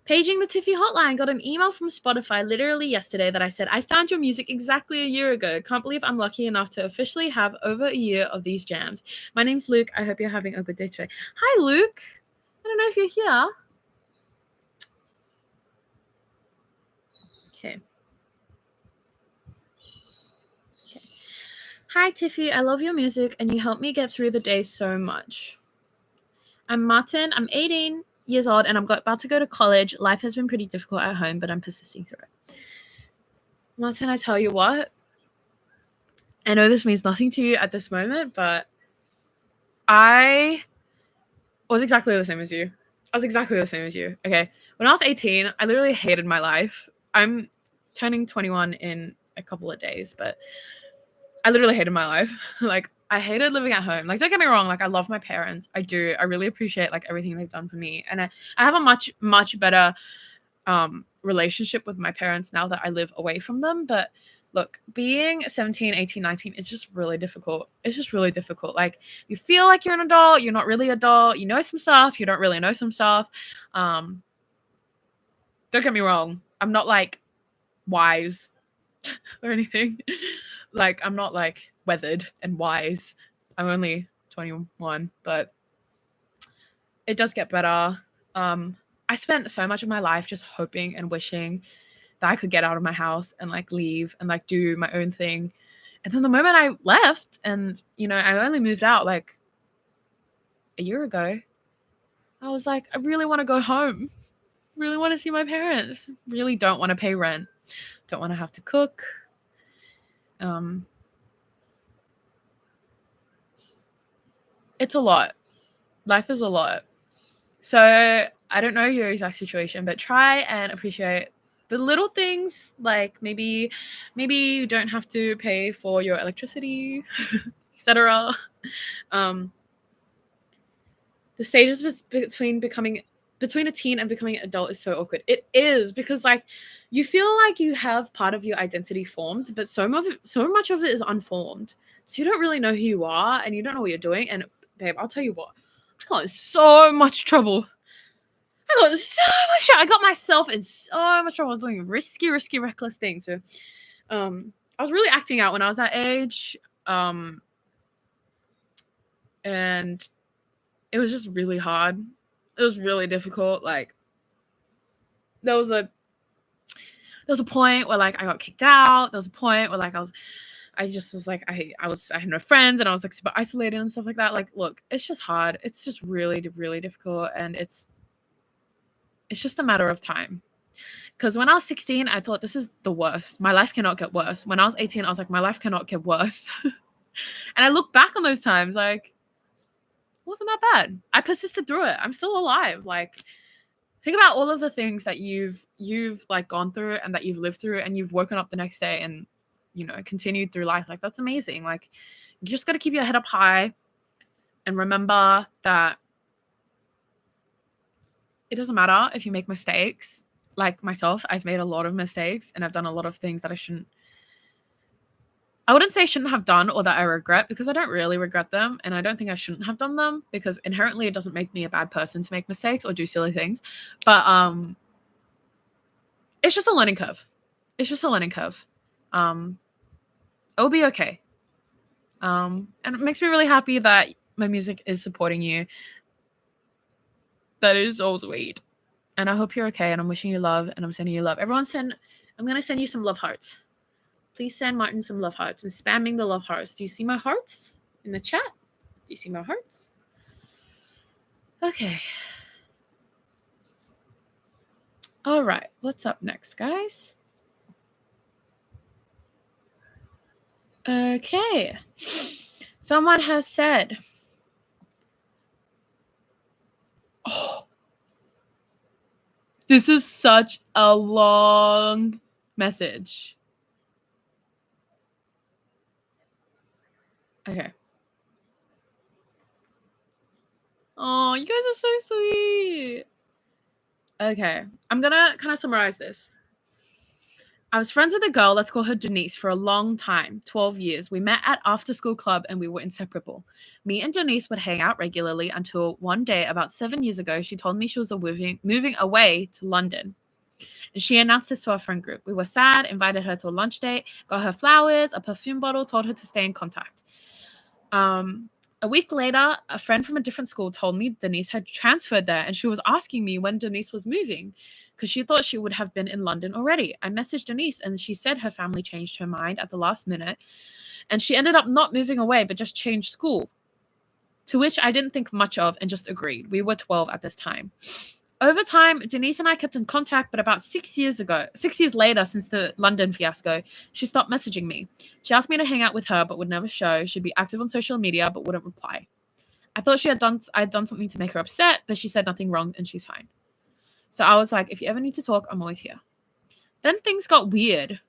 Paging the Tiffy hotline. Got an email from Spotify literally yesterday that I said, I found your music exactly a year ago. Can't believe I'm lucky enough to officially have over a year of these jams. My name's Luke. I hope you're having a good day today. Hi, Luke. I don't know if you're here. Okay. Hi, Tiffy. I love your music and you help me get through the day so much. I'm Martin. I'm 18 years old and I'm about to go to college. Life has been pretty difficult at home, but I'm persisting through it. Martin, I tell you what, I know this means nothing to you at this moment, but I was exactly the same as you. Okay. When I was 18, I literally hated my life. I'm turning 21 in a couple of days, but I literally hated my life. Like, I hated living at home. Like, don't get me wrong. Like, I love my parents. I do. I really appreciate like everything they've done for me. And I have a much better relationship with my parents now that I live away from them. But look, being 17, 18, 19 is just really difficult. It's just really difficult. Like, you feel like you're an adult, you're not really adult, you know some stuff, you don't really know some stuff. Don't get me wrong, I'm not like wise or anything. Like, I'm not like weathered and wise. I'm only 21, but it does get better. I spent so much of my life just hoping and wishing that I could get out of my house and like leave and like do my own thing. And then the moment I left and, you know, I only moved out like a year ago, I was like, I really want to go home. Really want to see my parents. Really don't want to pay rent. Don't want to have to cook. It's a lot. Life is a lot. So I don't know your exact situation, but try and appreciate the little things, like maybe you don't have to pay for your electricity, etc. The stages between a teen and becoming an adult is so awkward. It is, because like you feel like you have part of your identity formed, but so much of it is unformed. So you don't really know who you are and you don't know what you're doing. And babe, I'll tell you what, I got in so much trouble. I got myself in so much trouble. I was doing risky, reckless things. So I was really acting out when I was that age. And it was just really hard. It was really difficult. Like, there was a point where like I got kicked out. There was a point where like I just was like I had no friends and I was like super isolated and stuff like that. Like, look, it's just hard. It's just really, really difficult, and it's just a matter of time. Because when I was 16, I thought this is the worst. My life cannot get worse. When I was 18, I was like, my life cannot get worse. And I look back on those times like, it wasn't that bad. I persisted through it. I'm still alive. Like, think about all of the things that you've like gone through and that you've lived through, and you've woken up the next day and, you know, continued through life. Like, that's amazing. Like, you just got to keep your head up high and remember that it doesn't matter if you make mistakes. Like myself, I've made a lot of mistakes and I've done a lot of things that I wouldn't say shouldn't have done or that I regret, because I don't really regret them. And I don't think I shouldn't have done them, because inherently it doesn't make me a bad person to make mistakes or do silly things. But it's just a learning curve. It'll be okay. And it makes me really happy that my music is supporting you. That is so sweet. And I hope you're okay, and I'm wishing you love, and I'm sending you love. I'm going to send you some love hearts. Please send Martin some love hearts. I'm spamming the love hearts. Do you see my hearts in the chat? Do you see my hearts? Okay. All right. What's up next, guys? Okay. Someone has said, oh, this is such a long message. Okay. Oh, you guys are so sweet. Okay, I'm gonna kind of summarize this. I was friends with a girl, let's call her Denise, for a long time, 12 years. We met at after school club and we were inseparable. Me and Denise would hang out regularly until one day, about 7 years ago, she told me she was moving away to London. And she announced this to our friend group. We were sad, invited her to a lunch date, got her flowers, a perfume bottle, told her to stay in contact. A week later, a friend from a different school told me Denise had transferred there and she was asking me when Denise was moving because she thought she would have been in London already. I messaged Denise and she said her family changed her mind at the last minute and she ended up not moving away but just changed school, to which I didn't think much of and just agreed. We were 12 at this time. Over time, Denise and I kept in contact, but about 6 years later, since the London fiasco, she stopped messaging me. She asked me to hang out with her, but would never show. She'd be active on social media, but wouldn't reply. I thought I'd done something to make her upset, but she said nothing wrong and she's fine. So I was like, if you ever need to talk, I'm always here. Then things got weird.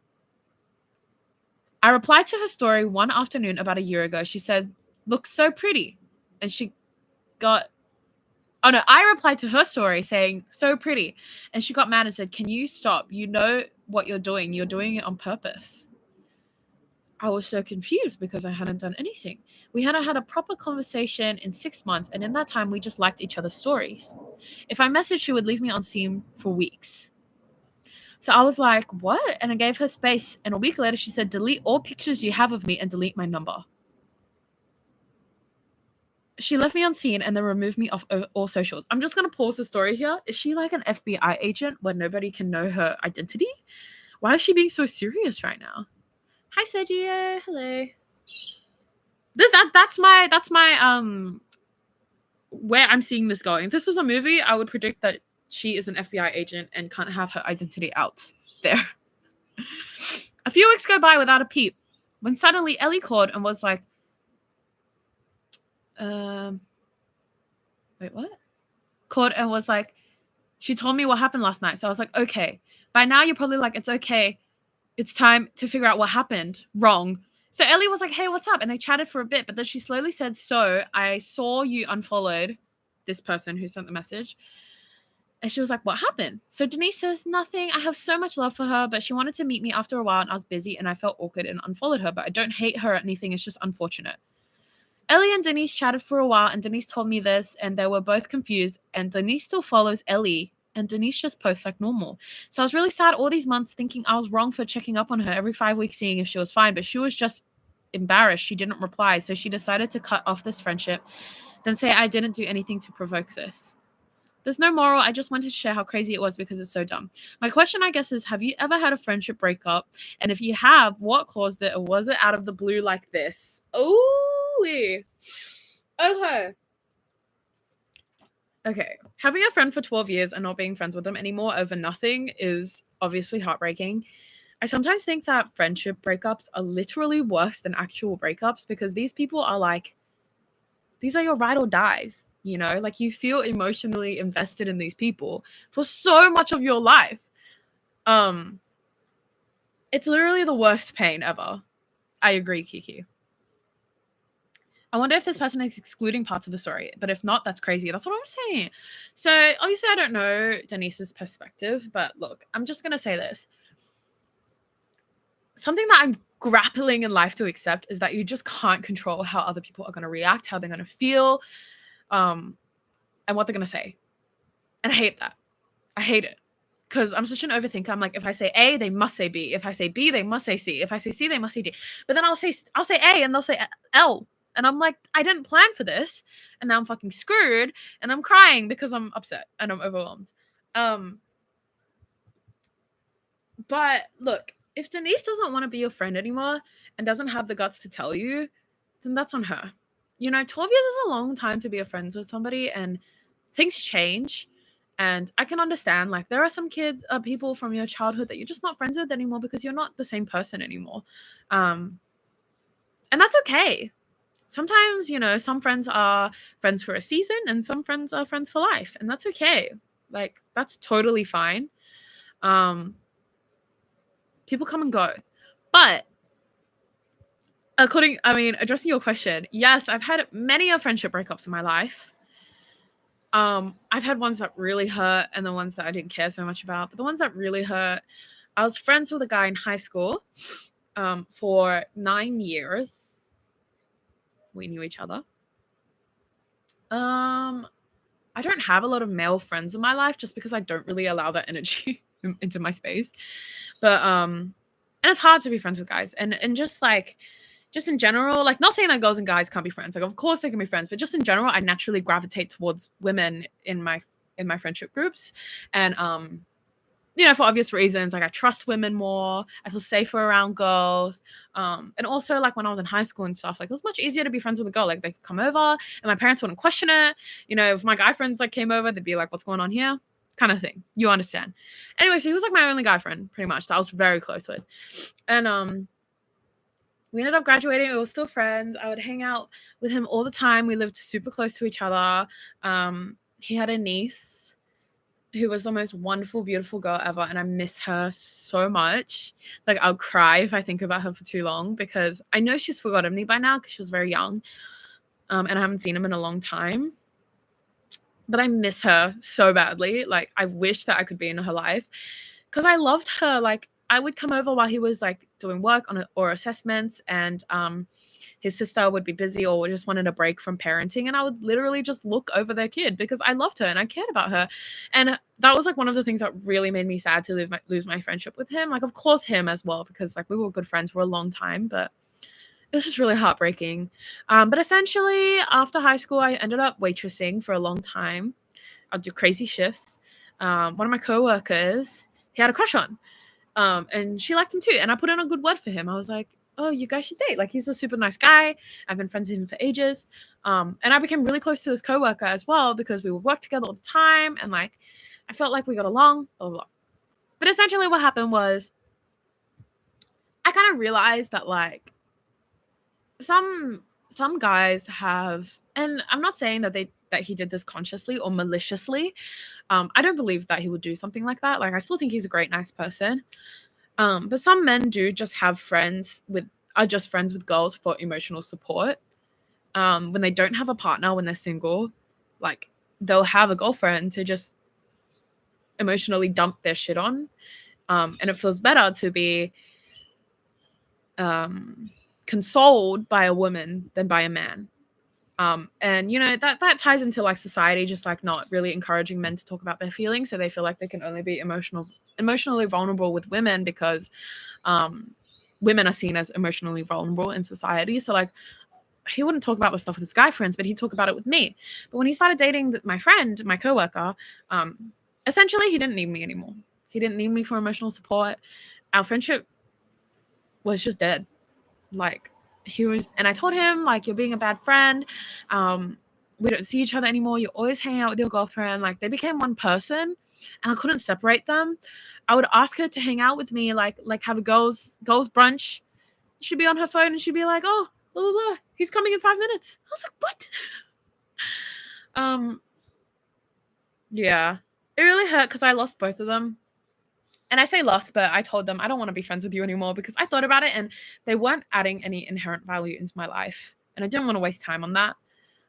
I replied to her story one afternoon about a year ago. She said, "Looks so pretty." And I replied to her story saying, "So pretty." And she got mad and said, "Can you stop? You know what you're doing. You're doing it on purpose." I was so confused because I hadn't done anything. We hadn't had a proper conversation in 6 months, and in that time, we just liked each other's stories. If I messaged, she would leave me on scene for weeks. So I was like, what? And I gave her space. And a week later, she said, "Delete all pictures you have of me and delete my number." She left me on scene and then removed me off all socials. I'm just going to pause the story here. Is she like an FBI agent where nobody can know her identity? Why is she being so serious right now? Hi, Sergio. Hello. That's my where I'm seeing this going. If this was a movie, I would predict that she is an FBI agent and can't have her identity out there. A few weeks go by without a peep when suddenly Ellie called and was like, wait, what? Called and was like, she told me what happened last night. So I was like, okay. By now you're probably like, it's okay. It's time to figure out what happened wrong. So Ellie was like, hey, what's up? And they chatted for a bit, but then she slowly said, so I saw you unfollowed this person who sent the message. And she was like, what happened? So Denise says, nothing. I have so much love for her, but she wanted to meet me after a while and I was busy and I felt awkward and unfollowed her, but I don't hate her or anything. It's just unfortunate. Ellie and Denise chatted for a while and Denise told me this and they were both confused and Denise still follows Ellie and Denise just posts like normal. So I was really sad all these months thinking I was wrong for checking up on her every 5 weeks seeing if she was fine, but she was just embarrassed. She didn't reply. So she decided to cut off this friendship, then say I didn't do anything to provoke this. There's no moral. I just wanted to share how crazy it was because it's so dumb. My question, I guess, is have you ever had a friendship breakup? And if you have, what caused it? Or was it out of the blue like this? Okay. Okay. Having a friend for 12 years and not being friends with them anymore over nothing is obviously heartbreaking. I sometimes think that friendship breakups are literally worse than actual breakups because these people are like, these are your ride or dies, you know? Like you feel emotionally invested in these people for so much of your life. It's literally the worst pain ever. I agree, Kiki. I wonder if this person is excluding parts of the story, but if not, that's crazy. That's what I'm saying. So obviously I don't know Denise's perspective, but look, I'm just going to say this. Something that I'm grappling in life to accept is that you just can't control how other people are going to react, how they're going to feel, and what they're going to say. And I hate that. I hate it. Because I'm such an overthinker. I'm like, if I say A, they must say B. If I say B, they must say C. If I say C, they must say D. But then I'll say A and they'll say L. And I'm like, I didn't plan for this. And now I'm fucking screwed. And I'm crying because I'm upset and I'm overwhelmed. But look, if Denise doesn't want to be your friend anymore and doesn't have the guts to tell you, then that's on her. You know, 12 years is a long time to be friends with somebody and things change. And I can understand, like, there are some people from your childhood that you're just not friends with anymore because you're not the same person anymore. And that's okay. Sometimes, you know, some friends are friends for a season and some friends are friends for life. And that's okay. Like, that's totally fine. People come and go. But addressing your question, yes, I've had many of friendship breakups in my life. I've had ones that really hurt and the ones that I didn't care so much about. But the ones that really hurt, I was friends with a guy in high school for 9 years. We knew each other. I don't have a lot of male friends in my life just because I don't really allow that energy into my space. But and it's hard to be friends with guys. And just in general, like, not saying that girls and guys can't be friends. Like, of course they can be friends, but just in general, I naturally gravitate towards women in my friendship groups. And for obvious reasons, like, I trust women more. I feel safer around girls. And also, like, when I was in high school and stuff, like, it was much easier to be friends with a girl. Like, they could come over and my parents wouldn't question it. If my guy friends, like, came over, they'd be like, what's going on here? Kind of thing. You understand. Anyway, so he was, like, my only guy friend, pretty much, that I was very close with. And we ended up graduating. We were still friends. I would hang out with him all the time. We lived super close to each other. He had a niece who was the most wonderful, beautiful girl ever, and I miss her so much. Like, I'll cry if I think about her for too long because I know she's forgotten me by now because she was very young, and I haven't seen him in a long time. But I miss her so badly. Like, I wish that I could be in her life because I loved her. Like, I would come over while he was, like, doing work or assessments, and his sister would be busy or just wanted a break from parenting, and I would literally just look over their kid because I loved her and I cared about her. And that was, like, one of the things that really made me sad to lose my friendship with him. Like, of course, him as well, because, like, we were good friends for a long time, but it was just really heartbreaking. But essentially, after high school, I ended up waitressing for a long time. I'd do crazy shifts. One of my coworkers, he had a crush on, and she liked him too. And I put in a good word for him. I was like, oh, you guys should date. Like, he's a super nice guy. I've been friends with him for ages. And I became really close to this coworker as well because we would work together all the time. And, like, I felt like we got along, blah, blah, blah. But essentially what happened was I kind of realized that, like, some guys have, and I'm not saying that he did this consciously or maliciously. I don't believe that he would do something like that. Like, I still think he's a great, nice person. But some men do just are just friends with girls for emotional support. When they don't have a partner, when they're single, like, they'll have a girlfriend to just emotionally dump their shit on. And it feels better to be consoled by a woman than by a man. And that ties into, like, society just, like, not really encouraging men to talk about their feelings, so they feel like they can only be emotionally vulnerable with women because women are seen as emotionally vulnerable in society. So, like, he wouldn't talk about the stuff with his guy friends, but he'd talk about it with me. But when he started dating my friend, my coworker, essentially he didn't need me anymore. He didn't need me for emotional support. Our friendship was just dead. Like, and I told him, like, you're being a bad friend. We don't see each other anymore. You're always hanging out with your girlfriend. Like, they became one person and I couldn't separate them. I would ask her to hang out with me, like have a girls brunch. She'd be on her phone and she'd be like, oh, blah, blah, blah. He's coming in 5 minutes. I was like, what? Yeah, it really hurt because I lost both of them. And I say lost, but I told them I don't want to be friends with you anymore because I thought about it and they weren't adding any inherent value into my life. And I didn't want to waste time on that.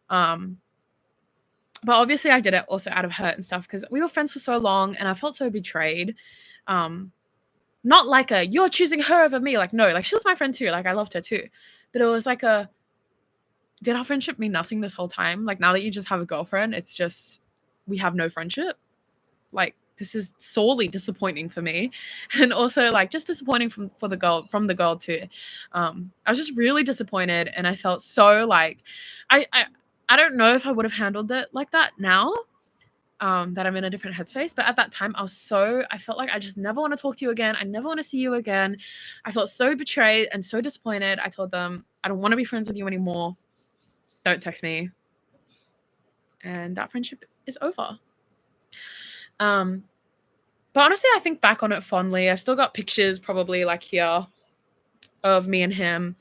But obviously I did it also out of hurt and stuff because we were friends for so long and I felt so betrayed. Not like you're choosing her over me. Like, no, like, she was my friend too. Like, I loved her too. But it was like did our friendship mean nothing this whole time? Like, now that you just have a girlfriend, it's just, we have no friendship. Like, this is sorely disappointing for me. And also, like, just disappointing from the girl too. I was just really disappointed and I felt so, like, I don't know if I would have handled it like that now, that I'm in a different headspace. But at that time, I felt like I just never want to talk to you again. I never want to see you again. I felt so betrayed and so disappointed. I told them, I don't want to be friends with you anymore. Don't text me. And that friendship is over. But honestly, I think back on it fondly. I've still got pictures probably, like, here of me and him.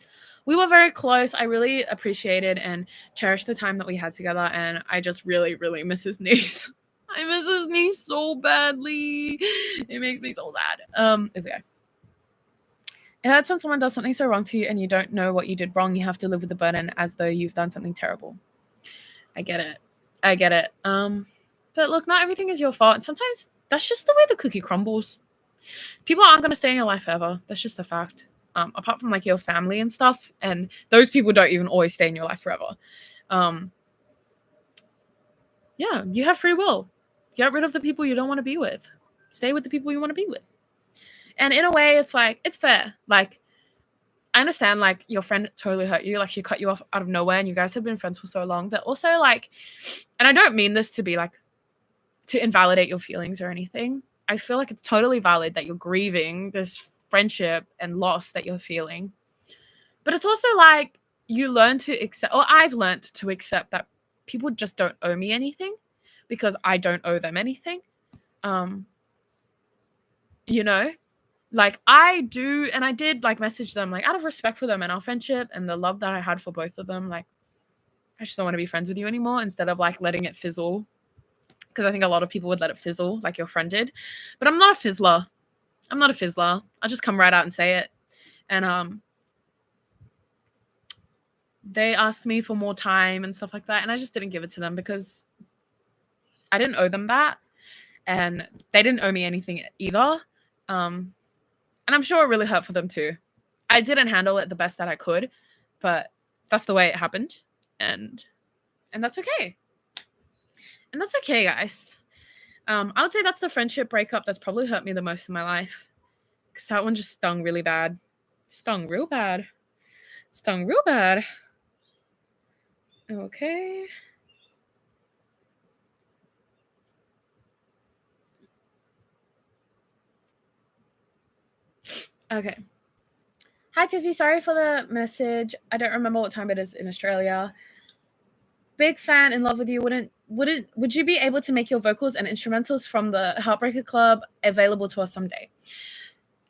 We were very close. I really appreciated and cherished the time that we had together. And I just really, really miss his niece. I miss his niece so badly. It makes me so sad. It's okay. It hurts when someone does something so wrong to you and you don't know what you did wrong. You have to live with the burden as though you've done something terrible. I get it. But look, not everything is your fault. And sometimes that's just the way the cookie crumbles. People aren't going to stay in your life forever. That's just a fact. Apart from like your family and stuff. And those people don't even always stay in your life forever. Yeah, you have free will. Get rid of the people you don't want to be with. Stay with the people you want to be with. And in a way, it's like, it's fair. Like, I understand, like, your friend totally hurt you. Like, she cut you off out of nowhere and you guys have been friends for so long. But also, like, and I don't mean this to be, like, to invalidate your feelings or anything. I feel like it's totally valid that you're grieving this friendship and loss that you're feeling. But it's also, like, you learn to accept, or I've learned to accept that people just don't owe me anything because I don't owe them anything. You know? Like, I do, and I did, like, message them, like, out of respect for them and our friendship and the love that I had for both of them. Like, I just don't want to be friends with you anymore, instead of, like, letting it fizzle. Because I think a lot of people would let it fizzle, like your friend did. But I'm not a fizzler. I'm not a fizzler. I'll just come right out and say it. And they asked me for more time and stuff like that, and I just didn't give it to them because I didn't owe them that. And they didn't owe me anything either. And I'm sure it really hurt for them too. I didn't handle it the best that I could, but that's the way it happened. And that's okay. And that's okay, guys. I would say that's the friendship breakup that's probably hurt me the most in my life. Because that one just stung really bad. Stung real bad. Stung real bad. Okay. Okay. Hi, Tiffy. Sorry for the message. I don't remember what time it is in Australia. Big fan, in love with you. Would you be able to make your vocals and instrumentals from the Heartbreaker Club available to us someday?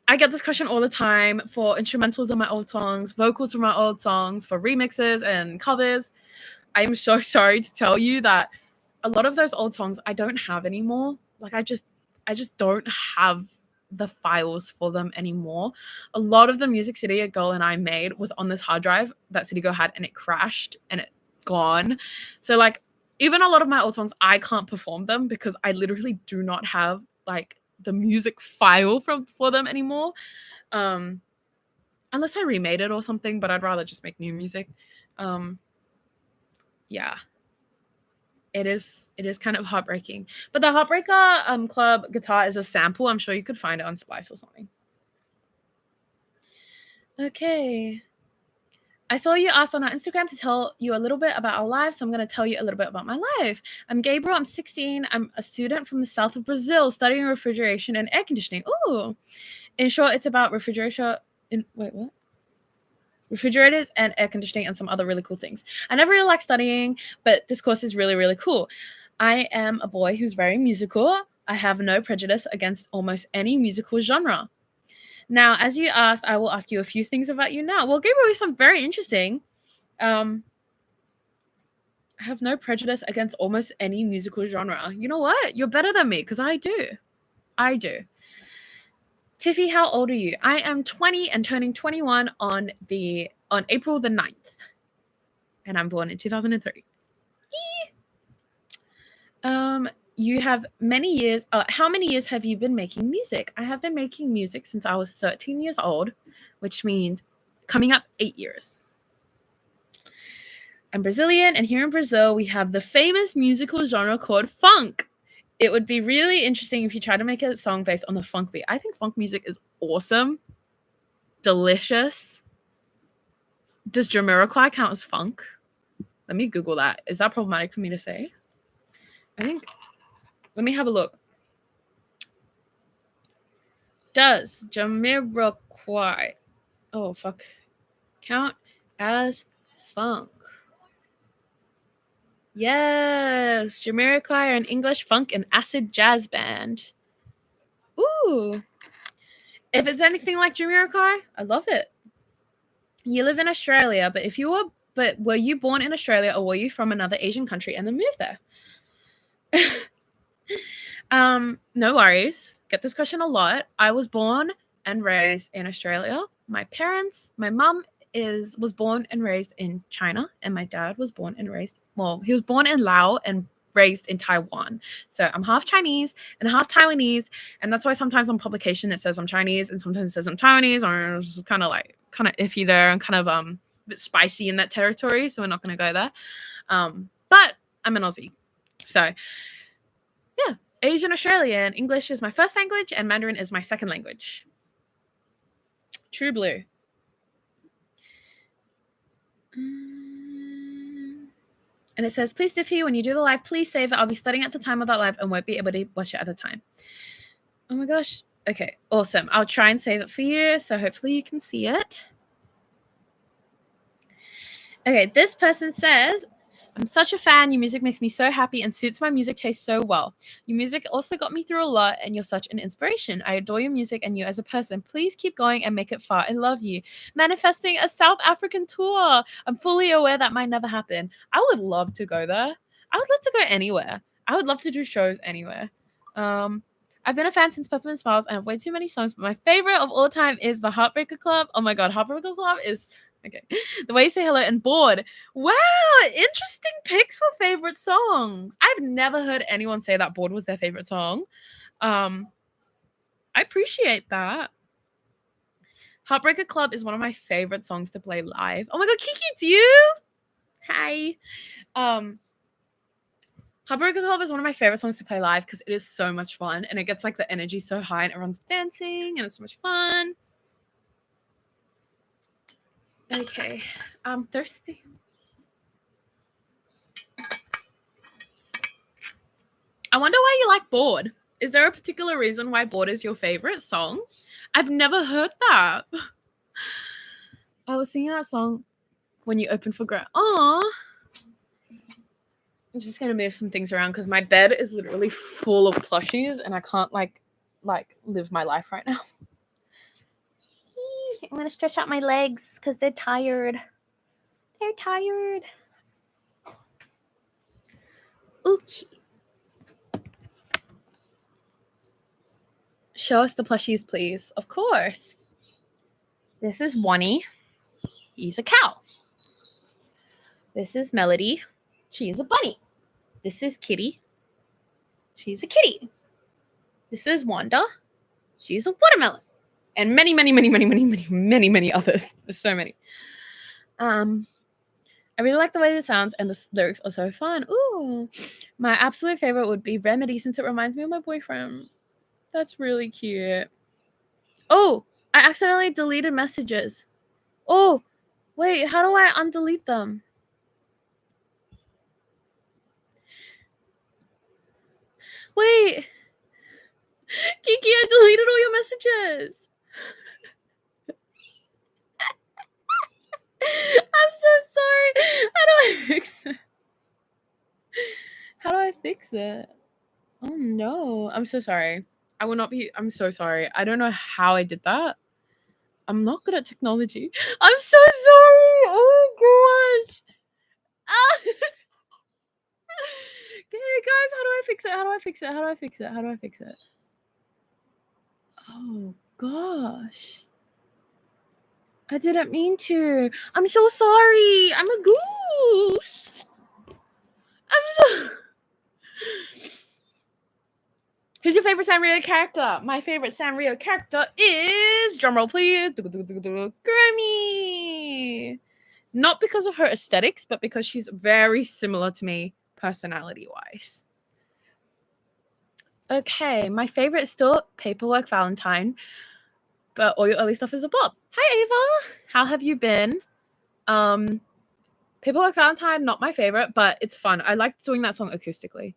I get this question all the time for instrumentals of my old songs, vocals from my old songs, for remixes and covers. I am so sorry to tell you that a lot of those old songs I don't have anymore. Like, I just don't have the files for them anymore. A lot of the music City Girl and I made was on this hard drive that City Girl had, and it crashed and it's gone. So, like, even a lot of my old songs, I can't perform them because I literally do not have, like, the music file for them anymore. Unless I remade it or something, but I'd rather just make new music. Yeah. It is kind of heartbreaking. But the Heartbreaker Club guitar is a sample. I'm sure you could find it on Splice or something. Okay. I saw you asked on our Instagram to tell you a little bit about our life, so I'm going to tell you a little bit about my life. I'm Gabriel. I'm 16. I'm a student from the south of Brazil studying refrigeration and air conditioning. Ooh. In short, it's about refrigerators and air conditioning and some other really cool things. I never really liked studying, but this course is really, really cool. I am a boy who's very musical. I have no prejudice against almost any musical genre. Now, as you asked, I will ask you a few things about you now. Well, Gabriel, you sound very interesting. I have no prejudice against almost any musical genre. You know what? You're better than me because I do. I do. Tiffy, how old are you? I am 20 and turning 21 on April the 9th. And I'm born in 2003. You have many years. How many years have you been making music? I have been making music since I was 13 years old, which means coming up 8 years. I'm Brazilian, and here in Brazil, we have the famous musical genre called funk. It would be really interesting if you try to make a song based on the funk beat. I think funk music is awesome, delicious. Does Jamiroquai count as funk? Let me Google that. Is that problematic for me to say? I think. Let me have a look. Does Jamiroquai count as funk? Yes, Jamiroquai are an English funk and acid jazz band. Ooh. If it's anything like Jamiroquai, I love it. You live in Australia, but were you born in Australia or were you from another Asian country and then moved there? No worries. Get this question a lot. I was born and raised in Australia. My mom was born and raised in China, and my dad was born and raised, he was born in Laos and raised in Taiwan. So I'm half Chinese and half Taiwanese. And that's why sometimes on publication it says I'm Chinese and sometimes it says I'm Taiwanese, or it's kind of iffy there and kind of a bit spicy in that territory. So we're not going to go there. But I'm an Aussie. So yeah, Asian Australian. English is my first language and Mandarin is my second language. True blue. And it says, please, Tiffy, when you do the live, please save it. I'll be studying at the time of that live and won't be able to watch it at the time. Oh my gosh. Okay, awesome. I'll try and save it for you. So hopefully you can see it. Okay, this person says, I'm such a fan. Your music makes me so happy and suits my music taste so well. Your music also got me through a lot and you're such an inspiration. I adore your music and you as a person. Please keep going and make it far. I love you. Manifesting a South African tour. I'm fully aware that might never happen. I would love to go there. I would love to go anywhere. I would love to do shows anywhere. I've been a fan since Peppermint Smiles and I have way too many songs, but my favorite of all time is the Heartbreaker Club. Oh my God, Heartbreaker Club is... Okay. The Way You Say Hello and Bored. Wow, interesting picks for favorite songs. I've never heard anyone say that Bored was their favorite song. I appreciate that. Heartbreaker Club is one of my favorite songs to play live. Oh my God, Kiki, it's you. Hi. Heartbreaker Club is one of my favorite songs to play live because it is so much fun and it gets like the energy so high and everyone's dancing and it's so much fun. Okay, I'm thirsty. I wonder why you like Bored. Is there a particular reason why Bored is your favorite song? I've never heard that. I was singing that song when you opened for Grant. Aww. I'm just going to move some things around because my bed is literally full of plushies and I can't like live my life right now. I'm going to stretch out my legs because they're tired. They're tired. Okay. Show us the plushies, please. Of course. This is Wonnie. He's a cow. This is Melody. She's a bunny. This is Kitty. She's a kitty. This is Wanda. She's a watermelon. And many, many, many, many, many, many, many, many others. There's so many. I really like the way this sounds and the lyrics are so fun. Ooh. My absolute favorite would be Remedy since it reminds me of my boyfriend. That's really cute. Oh, I accidentally deleted messages. Oh, wait, how do I undelete them? Wait. Kiki, I deleted all your messages. I'm so sorry. How do I fix it? How do I fix it? Oh no. I'm so sorry. I will not be. I'm so sorry. I don't know how I did that. I'm not good at technology. I'm so sorry. Oh gosh. Ah. Okay, guys, how do I fix it? How do I fix it? How do I fix it? How do I fix it? Oh gosh. I didn't mean to. I'm so sorry. I'm a goose. I'm so... Who's your favorite Sanrio character? My favorite Sanrio character is, drumroll please, Grammy. Not because of her aesthetics, but because she's very similar to me personality-wise. Okay, my favorite is still Paperwork Valentine, but all your early stuff is a bop. Hi, Ava. How have you been? Paperwork Valentine, not my favorite, but it's fun. I like doing that song acoustically.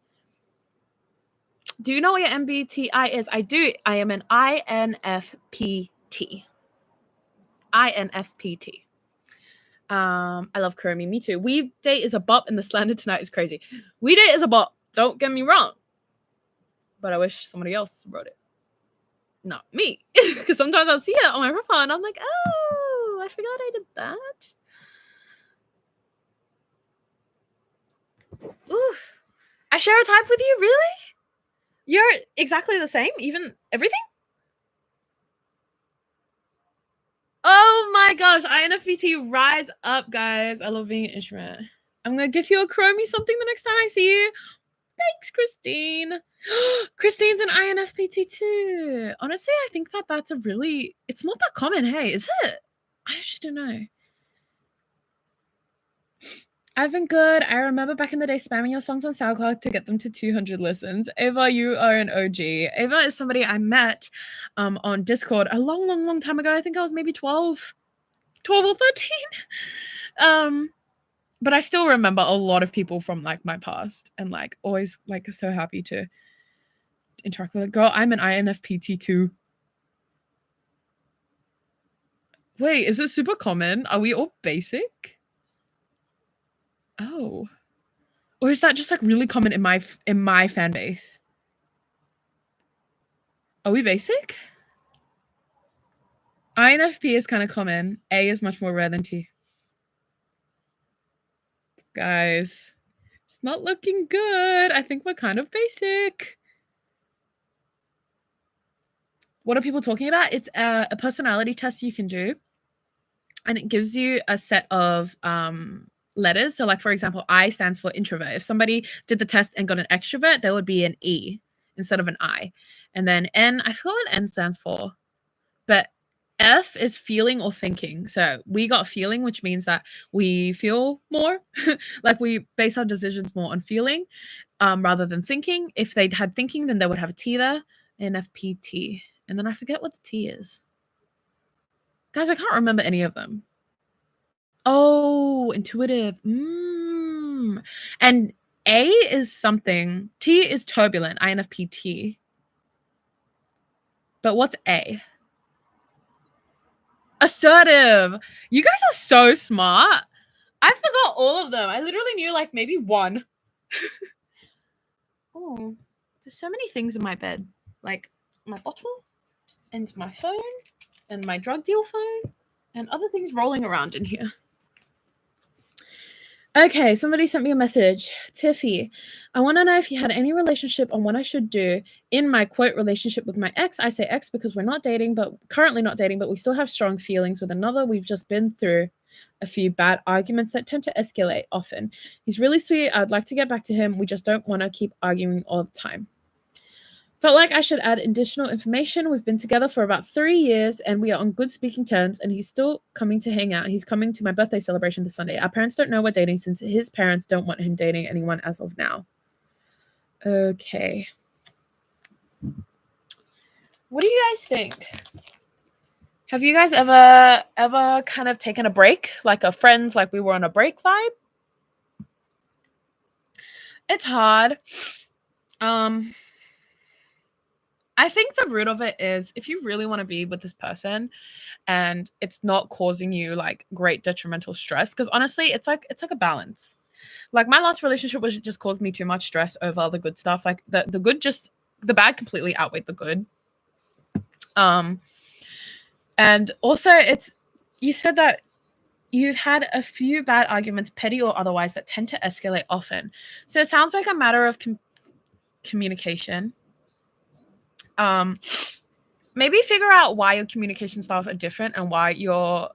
Do you know what your MBTI is? I do. I am an INFPT. INFPT. I love Kuromi. Me too. We Date is a bop and the slander tonight is crazy. We Date is a bop. Don't get me wrong. But I wish somebody else wrote it. Not me. Because sometimes I'll see it on my profile and I'm like, oh, I forgot I did that. Oof. I share a type with you? Really? You're exactly the same? Even everything? Oh my gosh. INFPT, rise up, guys. I love being an instrument. I'm going to give you a Chromie something the next time I see you. Thanks, Christine. Christine's an INFPT too. Honestly, I think that's a really, it's not that common, hey, is it? I actually don't know. I've been good. I remember back in the day spamming your songs on SoundCloud to get them to 200 listens. Ava, you are an OG. Ava is somebody I met on Discord a long, long, long time ago. I think I was maybe 12 or 13. But I still remember a lot of people from like my past and like always like so happy to interact with it. Girl, I'm an INFPT too. Wait, is it super common? Are we all basic? Oh. Or is that just like really common in my fan base? Are we basic? INFP is kind of common. A is much more rare than T. Guys, it's not looking good. I think we're kind of basic. What are people talking about? It's a personality test you can do. And it gives you a set of letters. So like, for example, I stands for introvert. If somebody did the test and got an extrovert, there would be an E instead of an I. And then N, I forgot what N stands for. But F is feeling or thinking. So we got feeling, which means that we feel more. Like we base our decisions more on feeling rather than thinking. If they'd had thinking, then they would have a T there, NFPT. And then I forget what the T is. Guys, I can't remember any of them. Oh, intuitive. And A is something. T is turbulent, INFPT. But what's A? Assertive. You guys are so smart. I forgot all of them. I literally knew like maybe one. Oh, there's so many things in my bed. Like my bottle and my phone and my drug deal phone and other things rolling around in here. Okay, somebody sent me a message. Tiffy, I want to know if you had any relationship on what I should do in my quote relationship with my ex. I say ex because we're not dating, but currently not dating, but we still have strong feelings with another. We've just been through a few bad arguments that tend to escalate often. He's really sweet. I'd like to get back to him. We just don't want to keep arguing all the time. Felt like I should add additional information. We've been together for about 3 years and we are on good speaking terms, and he's still coming to hang out. He's coming to my birthday celebration this Sunday. Our parents don't know we're dating since his parents don't want him dating anyone as of now. Okay. What do you guys think? Have you guys ever kind of taken a break, like a friends, like we were on a break vibe? It's hard. I think the root of it is if you really want to be with this person and it's not causing you like great detrimental stress, because honestly, it's like a balance. Like my last relationship was just caused me too much stress over the good stuff. Like the bad completely outweighed the good. And also you said that you've had a few bad arguments, petty or otherwise, that tend to escalate often. So it sounds like a matter of communication. Maybe figure out why your communication styles are different and why your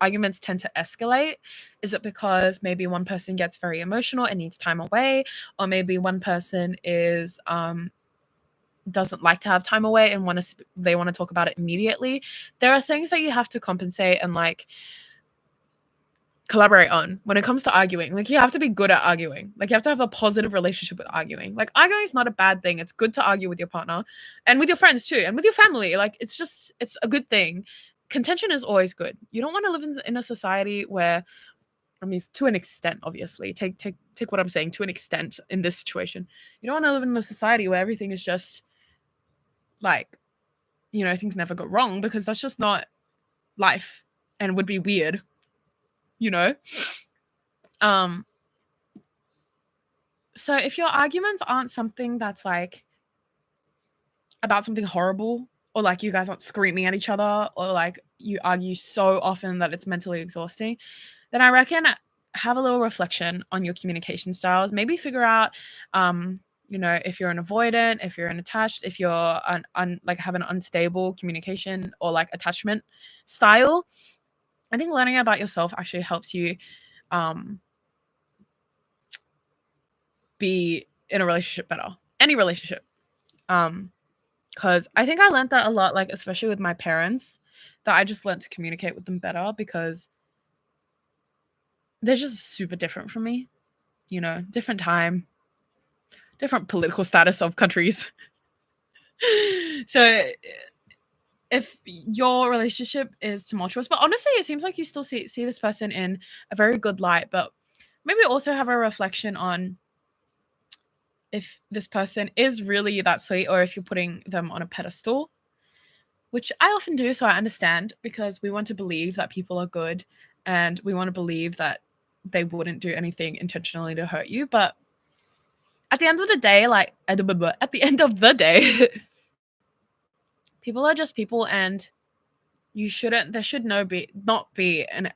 arguments tend to escalate. Is it because maybe one person gets very emotional and needs time away, or maybe one person is doesn't like to have time away and they want to talk about it immediately? There are things that you have to compensate and like collaborate on when it comes to arguing. Like you have to be good at arguing. Like you have to have a positive relationship with arguing. Like arguing is not a bad thing. It's good to argue with your partner and with your friends too and with your family. Like it's a good thing. Contention is always good. You don't want to live in a society where, I mean, to an extent, obviously, take what I'm saying to an extent in this situation. You don't want to live in a society where everything is just like, things never go wrong, because that's just not life and would be weird. So if your arguments aren't something that's like about something horrible, or like you guys aren't screaming at each other, or like you argue so often that it's mentally exhausting, then I reckon have a little reflection on your communication styles. Maybe figure out if you're an avoidant, if you're an attached, if you're like have an unstable communication or like attachment style. I think learning about yourself actually helps you be in a relationship better. Any relationship. Because I think I learned that a lot, like especially with my parents, that I just learned to communicate with them better because they're just super different from me. You know, different time, different political status of countries. So if your relationship is tumultuous, but honestly, it seems like you still see this person in a very good light, but maybe also have a reflection on if this person is really that sweet or if you're putting them on a pedestal, which I often do. So I understand because we want to believe that people are good and we want to believe that they wouldn't do anything intentionally to hurt you. But at the end of the day, like at the end of the day, people are just people, and there should not be an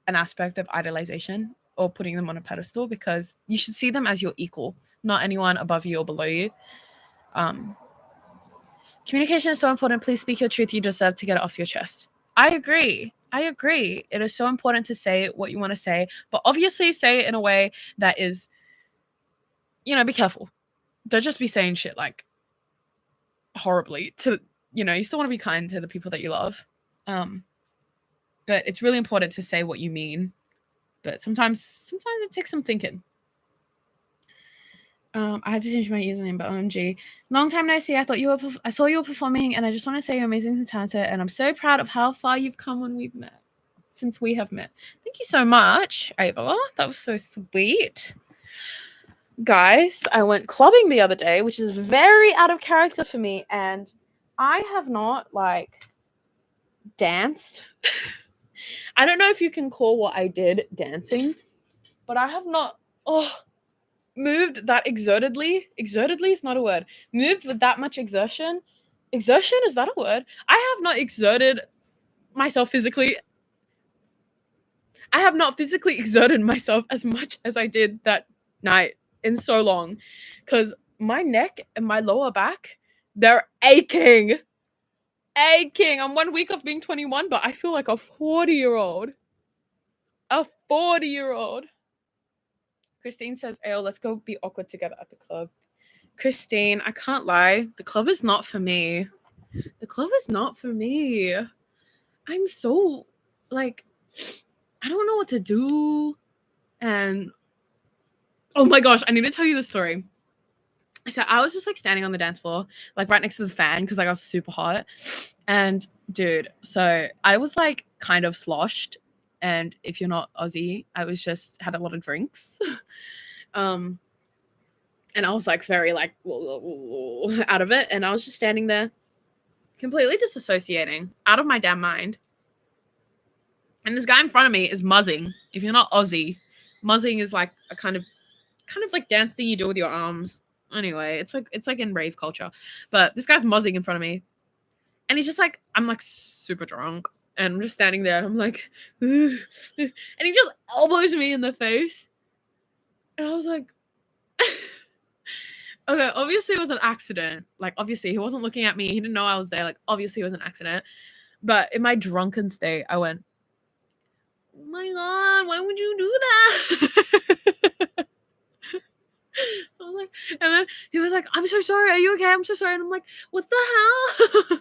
aspect of idolization or putting them on a pedestal, because you should see them as your equal, not anyone above you or below you. Communication is so important. Please speak your truth. You deserve to get it off your chest. I agree. It is so important to say what you want to say, but obviously say it in a way that is, be careful. Don't just be saying shit like horribly to, you still want to be kind to the people that you love. But it's really important to say what you mean. But sometimes it takes some thinking. I had to change my username, but OMG. Long time no see. I saw you were performing, and I just want to say you're amazing and talented, and I'm so proud of how far you've come since we have met. Thank you so much, Ava. That was so sweet. Guys, I went clubbing the other day, which is very out of character for me, and I have not, danced. I don't know if you can call what I did dancing, but I have not moved that exertedly. Exertedly is not a word. Moved with that much exertion. Exertion, is that a word? I have not exerted myself physically. I have not physically exerted myself as much as I did that night in so long, because my neck and my lower back, they're aching. I'm 1 week off being 21, but I feel like a 40-year-old. A 40-year-old. Christine says, "Ayo, let's go be awkward together at the club." Christine, I can't lie. The club is not for me. The club is not for me. I'm so, I don't know what to do. And, oh my gosh, I need to tell you the story. So I was just, standing on the dance floor, right next to the fan because I got super hot. And, dude, so I was, kind of sloshed. And if you're not Aussie, I was just had a lot of drinks. And I was very out of it. And I was just standing there completely disassociating, out of my damn mind. And this guy in front of me is muzzing. If you're not Aussie, muzzing is a kind of dance thing you do with your arms. Anyway, it's like in rave culture. But this guy's muzzing in front of me. And he's just I'm super drunk. And I'm just standing there and I'm like, and he just elbows me in the face. And I was like, okay, obviously it was an accident. Obviously he wasn't looking at me. He didn't know I was there. Obviously it was an accident. But in my drunken state, I went, "Oh my God, why would you do that?" I was like, and then he was like, "I'm so sorry. Are you okay? I'm so sorry." And I'm like, "What the hell?"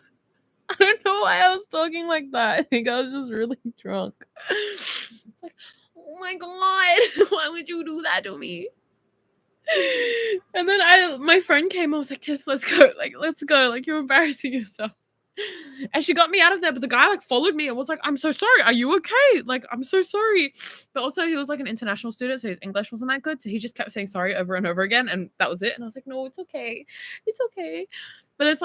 I don't know why I was talking like that. I think I was just really drunk. It's like, "Oh my God, why would you do that to me?" And then my friend came. I was like, "Tiff, let's go. Let's go. You're embarrassing yourself." And she got me out of there, but the guy followed me and was like, "I'm so sorry. Are you okay? I'm so sorry." But also he was an international student, so his English wasn't that good. So he just kept saying sorry over and over again. And that was it. And I was like, "No, it's okay. It's okay." But it's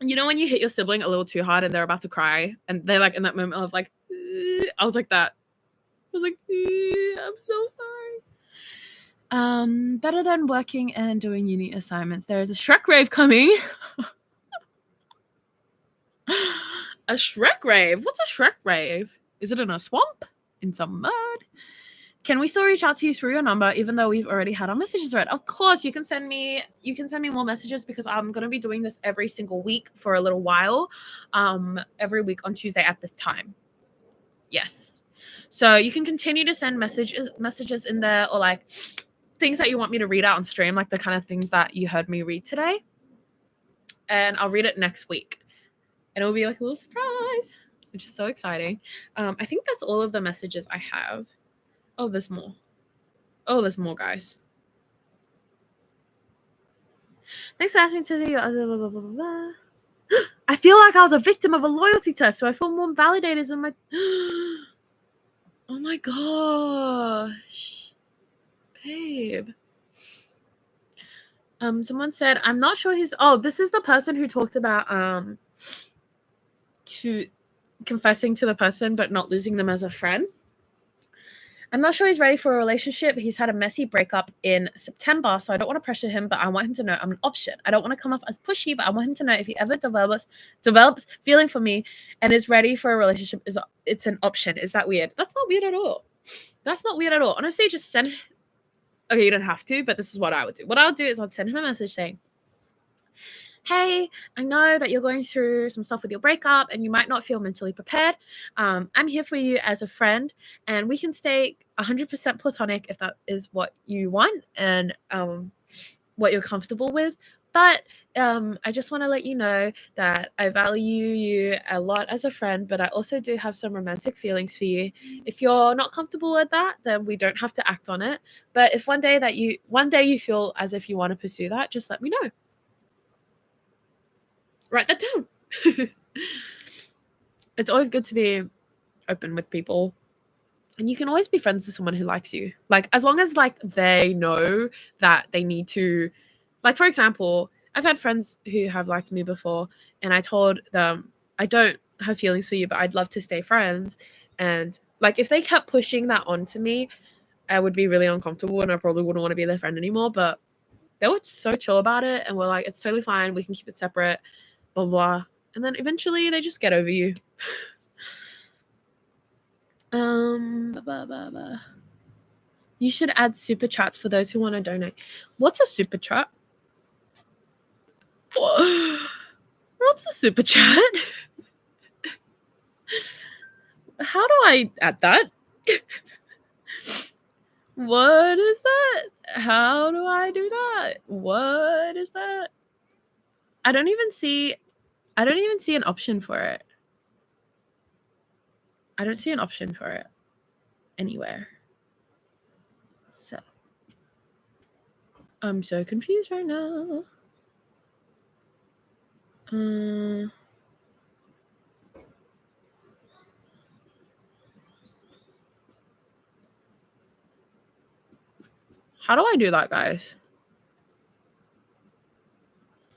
when you hit your sibling a little too hard and they're about to cry and they're in that moment of I was like that. I was like, "I'm so sorry." Better than working and doing uni assignments. There is a Shrek rave coming. A Shrek rave? What's a Shrek rave? Is it in a swamp? In some mud? Can we still reach out to you through your number even though we've already had our messages read? Of course, you can send me more messages because I'm going to be doing this every single week for a little while. Every week on Tuesday at this time. Yes. So you can continue to send messages in there, or things that you want me to read out on stream, like the kind of things that you heard me read today. And I'll read it next week. And it'll be like a little surprise, which is so exciting. I think that's all of the messages I have. Oh, there's more. Oh, there's more, guys. Thanks for asking to the blah, blah, blah, blah. I feel like I was a victim of a loyalty test, so I feel more validated in my... Oh my gosh. Babe. Someone said, I'm not sure who's... Oh, this is the person who talked about confessing to the person but not losing them as a friend. I'm not sure he's ready for a relationship. He's had a messy breakup in September, so I don't want to pressure him, but I want him to know I'm an option. I don't want to come off as pushy, but I want him to know if he ever develops feeling for me and is ready for a relationship, it's an option. Is that weird? That's not weird at all. That's not weird at all. Honestly, just send... Okay, you don't have to, but this is what I would do. What I would do is I'd send him a message saying, hey, I know that you're going through some stuff with your breakup and you might not feel mentally prepared. I'm here for you as a friend, and we can stay 100% platonic if that is what you want and what you're comfortable with. But I just want to let you know that I value you a lot as a friend, but I also do have some romantic feelings for you. If you're not comfortable with that, then we don't have to act on it. But if one day you feel as if you want to pursue that, just let me know. Write that down. It's always good to be open with people, and you can always be friends with someone who likes you, like as long as like they know that they need to, like for example, I've had friends who have liked me before and I told them I don't have feelings for you but I'd love to stay friends, and like if they kept pushing that onto me I would be really uncomfortable and I probably wouldn't want to be their friend anymore. But they were so chill about it and were like, it's totally fine, we can keep it separate, blah blah. And then eventually they just get over you. You should add super chats for those who want to donate. What's a super chat? What's a super chat? How do I add that? What is that? How do I do that? What is that? I don't even see an option for it. I don't see an option for it anywhere. So I'm so confused right now. How do I do that, guys?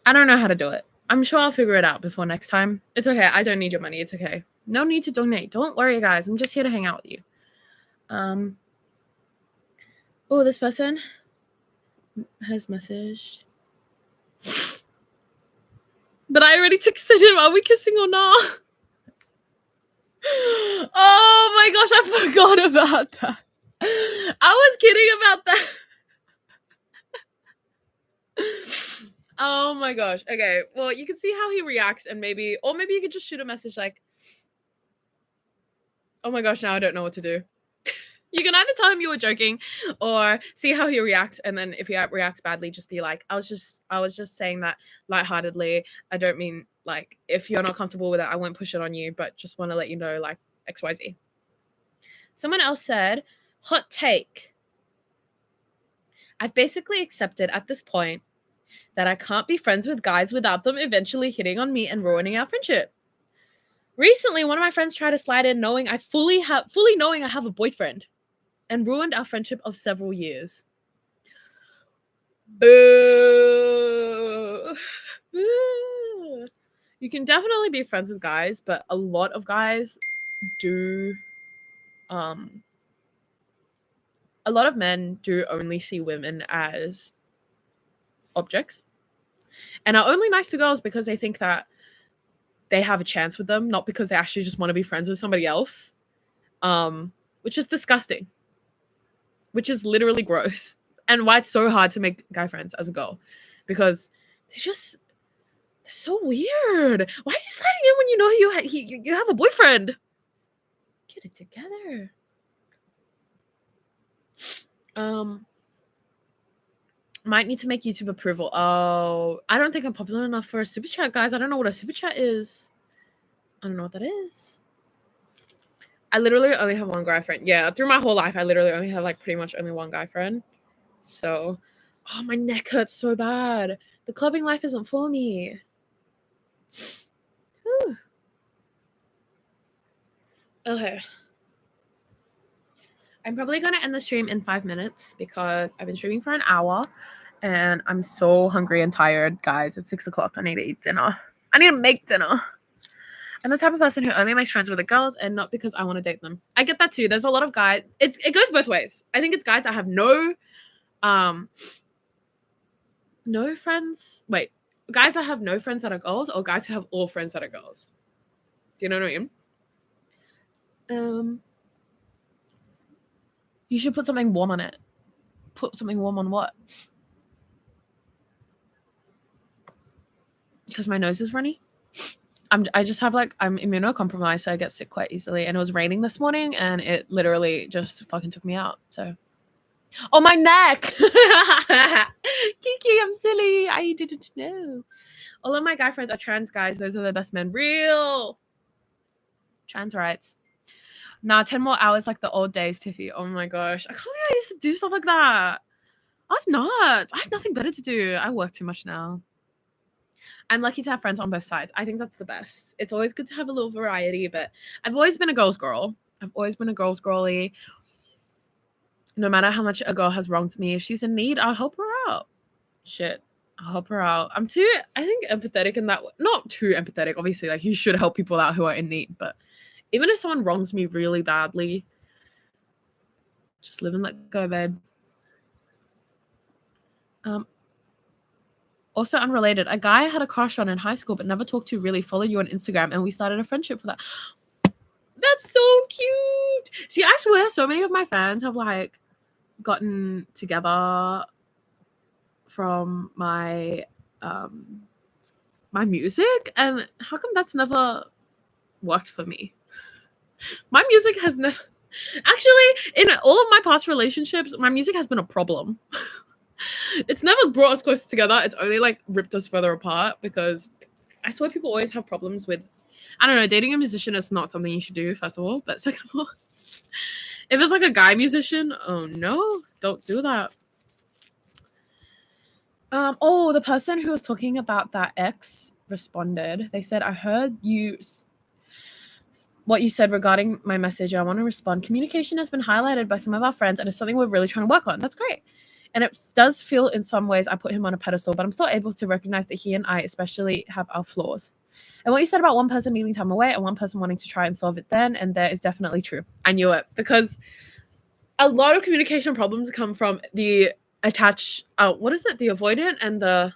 I don't know how to do it. I'm sure I'll figure it out before next time. It's okay. I don't need your money. It's okay. No need to donate. Don't worry, guys. I'm just here to hang out with you. Oh, this person has messaged. But I already texted him. Are we kissing or not? Oh my gosh, I forgot about that. I was kidding about that. Oh my gosh. Okay. Well, you can see how he reacts, and maybe you could just shoot a message like, oh my gosh, now I don't know what to do. You can either tell him you were joking or see how he reacts, and then if he reacts badly, just be like, I was just saying that lightheartedly. I don't mean like, if you're not comfortable with it, I won't push it on you, but just want to let you know like XYZ. Someone else said, hot take. I've basically accepted at this point that I can't be friends with guys without them eventually hitting on me and ruining our friendship. Recently, one of my friends tried to slide in knowing I fully knowing I have a boyfriend, and ruined our friendship of several years. Boo. Boo. You can definitely be friends with guys, but a lot of guys do a lot of men do only see women as objects and are only nice to girls because they think that they have a chance with them, not because they actually just want to be friends with somebody else, which is disgusting, which is literally gross, and why it's so hard to make guy friends as a girl, because they're so weird. Why is he sliding in when you know you have a boyfriend? Get it together. Might need to make YouTube approval. Oh, I don't think I'm popular enough for a super chat, guys. I don't know what a super chat is. I don't know what that is. I literally only have one guy friend. Yeah, through my whole life, I literally only have like pretty much only one guy friend. So, oh, my neck hurts so bad. The clubbing life isn't for me. Whew. Okay. I'm probably going to end the stream in 5 minutes because I've been streaming for an hour and I'm so hungry and tired. Guys, it's 6 o'clock. I need to eat dinner. I need to make dinner. I'm the type of person who only makes friends with the girls and not because I want to date them. I get that too. There's a lot of guys. It goes both ways. I think it's guys that have no friends. Wait, guys that have no friends that are girls or guys who have all friends that are girls. Do you know what I mean? You should put something warm on it. Put something warm on what? Because my nose is runny. I just have I'm immunocompromised, so I get sick quite easily. And it was raining this morning, and it literally just fucking took me out. So, oh, my neck! Kiki, I'm silly. I didn't know. All of my guy friends are trans guys. Those are the best men. Real trans rights. Nah, 10 more hours like the old days, Tiffy. Oh my gosh, I can't believe I used to do stuff like that. I was nuts. I have nothing better to do. I work too much now. I'm lucky to have friends on both sides. I think that's the best. It's always good to have a little variety, but I've always been a girl's girl. I've always been a girl's girly. No matter how much a girl has wronged me, if she's in need, I'll help her out. Shit, I'll help her out. I'm too, I think, empathetic in that way. Not too empathetic, obviously. Like, you should help people out who are in need, but even if someone wrongs me really badly, just live and let go, babe. Also unrelated, a guy I had a crush on in high school but never talked to really followed you on Instagram, and we started a friendship for that. That's so cute. See, I swear so many of my fans have gotten together from my my music, and how come that's never worked for me? My music has never actually, in all of my past relationships, my music has been a problem. It's never brought us closer together. It's only ripped us further apart, because I swear people always have problems with, I don't know, dating a musician is not something you should do, first of all. But second of all, if it's a guy musician, oh no, don't do that. Oh, the person who was talking about that ex responded. They said, I heard what you said regarding my message, and I want to respond. Communication has been highlighted by some of our friends, and it's something we're really trying to work on. That's great. And it does feel in some ways I put him on a pedestal, but I'm still able to recognize that he and I especially have our flaws. And what you said about one person needing time away and one person wanting to try and solve it then and there is definitely true. I knew it, because a lot of communication problems come from the attach, what is it? The avoidant and the...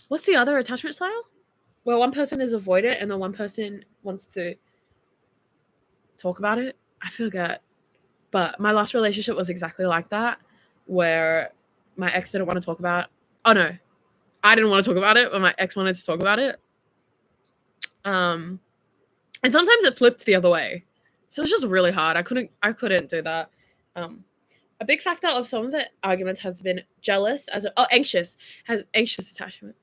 What's the other attachment style? Where one person is avoidant and the one person wants to talk about it. I forget. But my last relationship was exactly like that, where my ex didn't want to talk about... Oh, no. I didn't want to talk about it, but my ex wanted to talk about it. And sometimes it flipped the other way. So it was just really hard. I couldn't do that. A big factor of some of the arguments has been anxious attachment.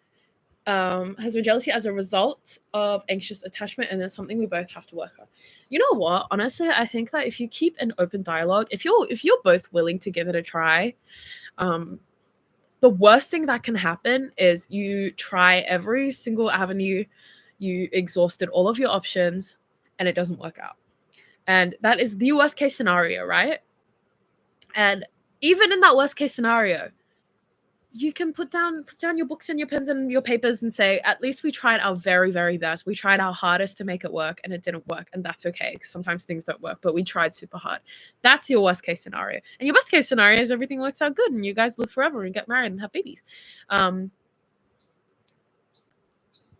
Has been jealousy as a result of anxious attachment, and it's something we both have to work on. You know what? Honestly, I think that if you keep an open dialogue, if you're both willing to give it a try, the worst thing that can happen is you try every single avenue, you exhausted all of your options, and it doesn't work out. And that is the worst case scenario, right? And even in that worst case scenario, you can put down your books and your pens and your papers and say, at least we tried our very, very best. We tried our hardest to make it work, and it didn't work. And that's okay, because sometimes things don't work, but we tried super hard. That's your worst case scenario. And your best case scenario is everything works out good and you guys live forever and get married and have babies.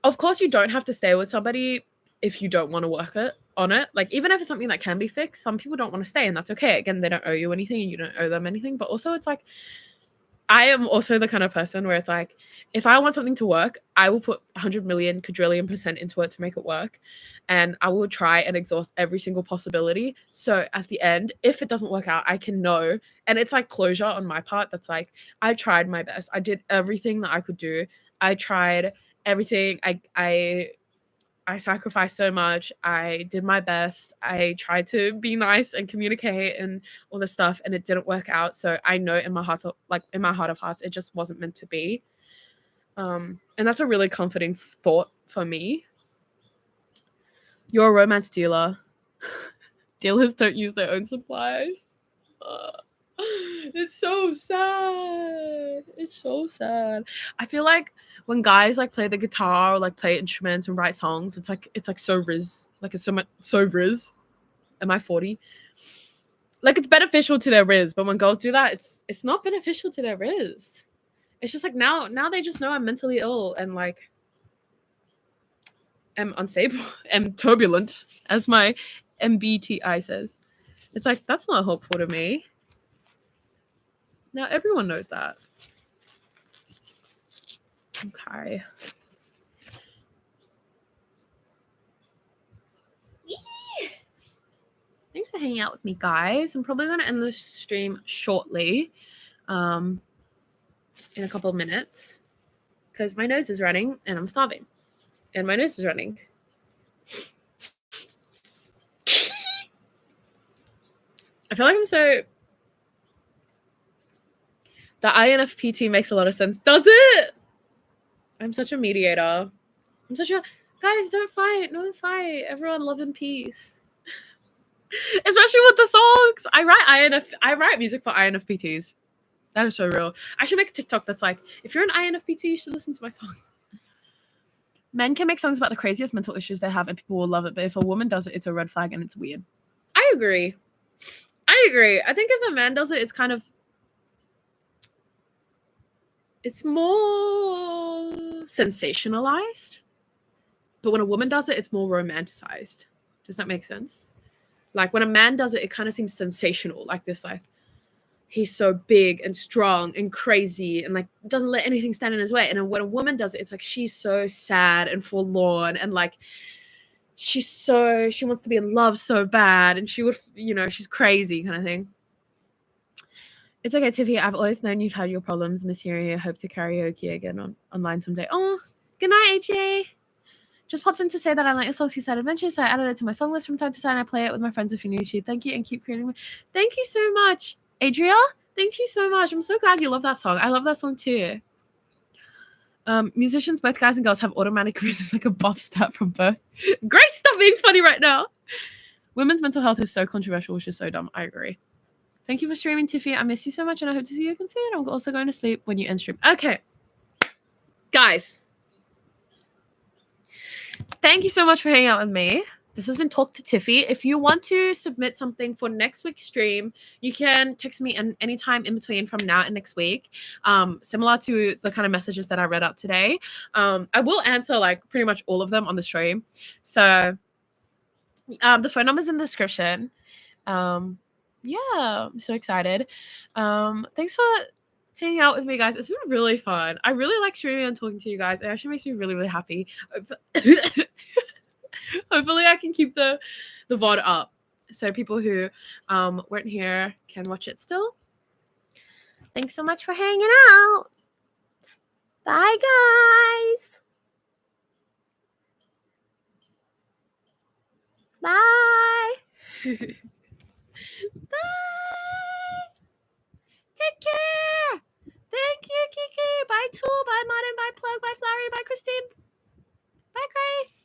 Of course, you don't have to stay with somebody if you don't want to work on it. Even if it's something that can be fixed, some people don't want to stay, and that's okay. Again, they don't owe you anything and you don't owe them anything. But also, it's I am also the kind of person where it's like, if I want something to work, I will put 100 million quadrillion % into it to make it work. And I will try and exhaust every single possibility. So at the end, if it doesn't work out, I can know. And it's like closure on my part. That's like, I tried my best. I did everything that I could do. I tried everything. I sacrificed so much. I did my best. I tried to be nice and communicate and all this stuff, and it didn't work out. So I know in my heart, in my heart of hearts, it just wasn't meant to be. And that's a really comforting thought for me. You're a romance dealer. Dealers don't use their own supplies. It's so sad. It's so sad. I feel like when guys like play the guitar or like play instruments and write songs, it's like so riz. Like it's so riz. Am I 40? Like it's beneficial to their riz, but when girls do that, it's not beneficial to their riz. It's just like now they just know I'm mentally ill and like am unstable, am turbulent, as my MBTI says. It's like that's not helpful to me. Now everyone knows that. Okay. Thanks for hanging out with me, guys. I'm probably going to end the stream shortly, in a couple of minutes, because my nose is running and I'm starving, and my nose is running. I feel like I'm so. The INFPT makes a lot of sense. Does it? I'm such a mediator. I'm such a guys. Don't fight. Don't fight. Everyone, love and peace. Especially with the songs. I write music for INFPTs. That is so real. I should make a TikTok that's like, if you're an INFPT, you should listen to my songs. Men can make songs about the craziest mental issues they have and people will love it. But if a woman does it, it's a red flag and it's weird. I agree. I think if a man does it, it's kind of, it's more sensationalized. But when a woman does it, it's more romanticized. Does that make sense? Like when a man does it, it kind of seems sensational. Like this, like, he's so big and strong and crazy and like doesn't let anything stand in his way. And when a woman does it, it's like she's so sad and forlorn and like she wants to be in love so bad and she would, she's crazy kind of thing. It's okay, Tiffy. I've always known you've had your problems. Miss Yuri, I hope to karaoke again online someday. Oh, good night, AJ. Just popped in to say that I like your Salty Side Adventure, so I added it to my song list from time to time. I play it with my friends if you need to. Thank you and keep creating. Thank you so much, Adria. Thank you so much. I'm so glad you love that song. I love that song too. Musicians, both guys and girls, have automatic careers like a buff stat from birth. Grace, stop being funny right now. Women's mental health is so controversial, which is so dumb. I agree. Thank you for streaming, Tiffy. I miss you so much, and I hope to see you again soon. I'm also going to sleep when you end stream. Okay. Guys. Thank you so much for hanging out with me. This has been Talk to Tiffy. If you want to submit something for next week's stream, you can text me anytime in between from now and next week. Similar to the kind of messages that I read out today. I will answer like pretty much all of them on the stream. So the phone number is in the description. Yeah, I'm so excited. Thanks for hanging out with me, guys. It's been really fun. I really like streaming and talking to you guys. It actually makes me really, really happy. Hopefully I can keep the VOD up so people who weren't here can watch it still. Thanks so much for hanging out. Bye, guys. Bye. Bye. Take care. Thank you, Kiki. Bye, Tool. Bye, Modern. Bye, Plug. Bye, Flowery. Bye, Christine. Bye, Grace.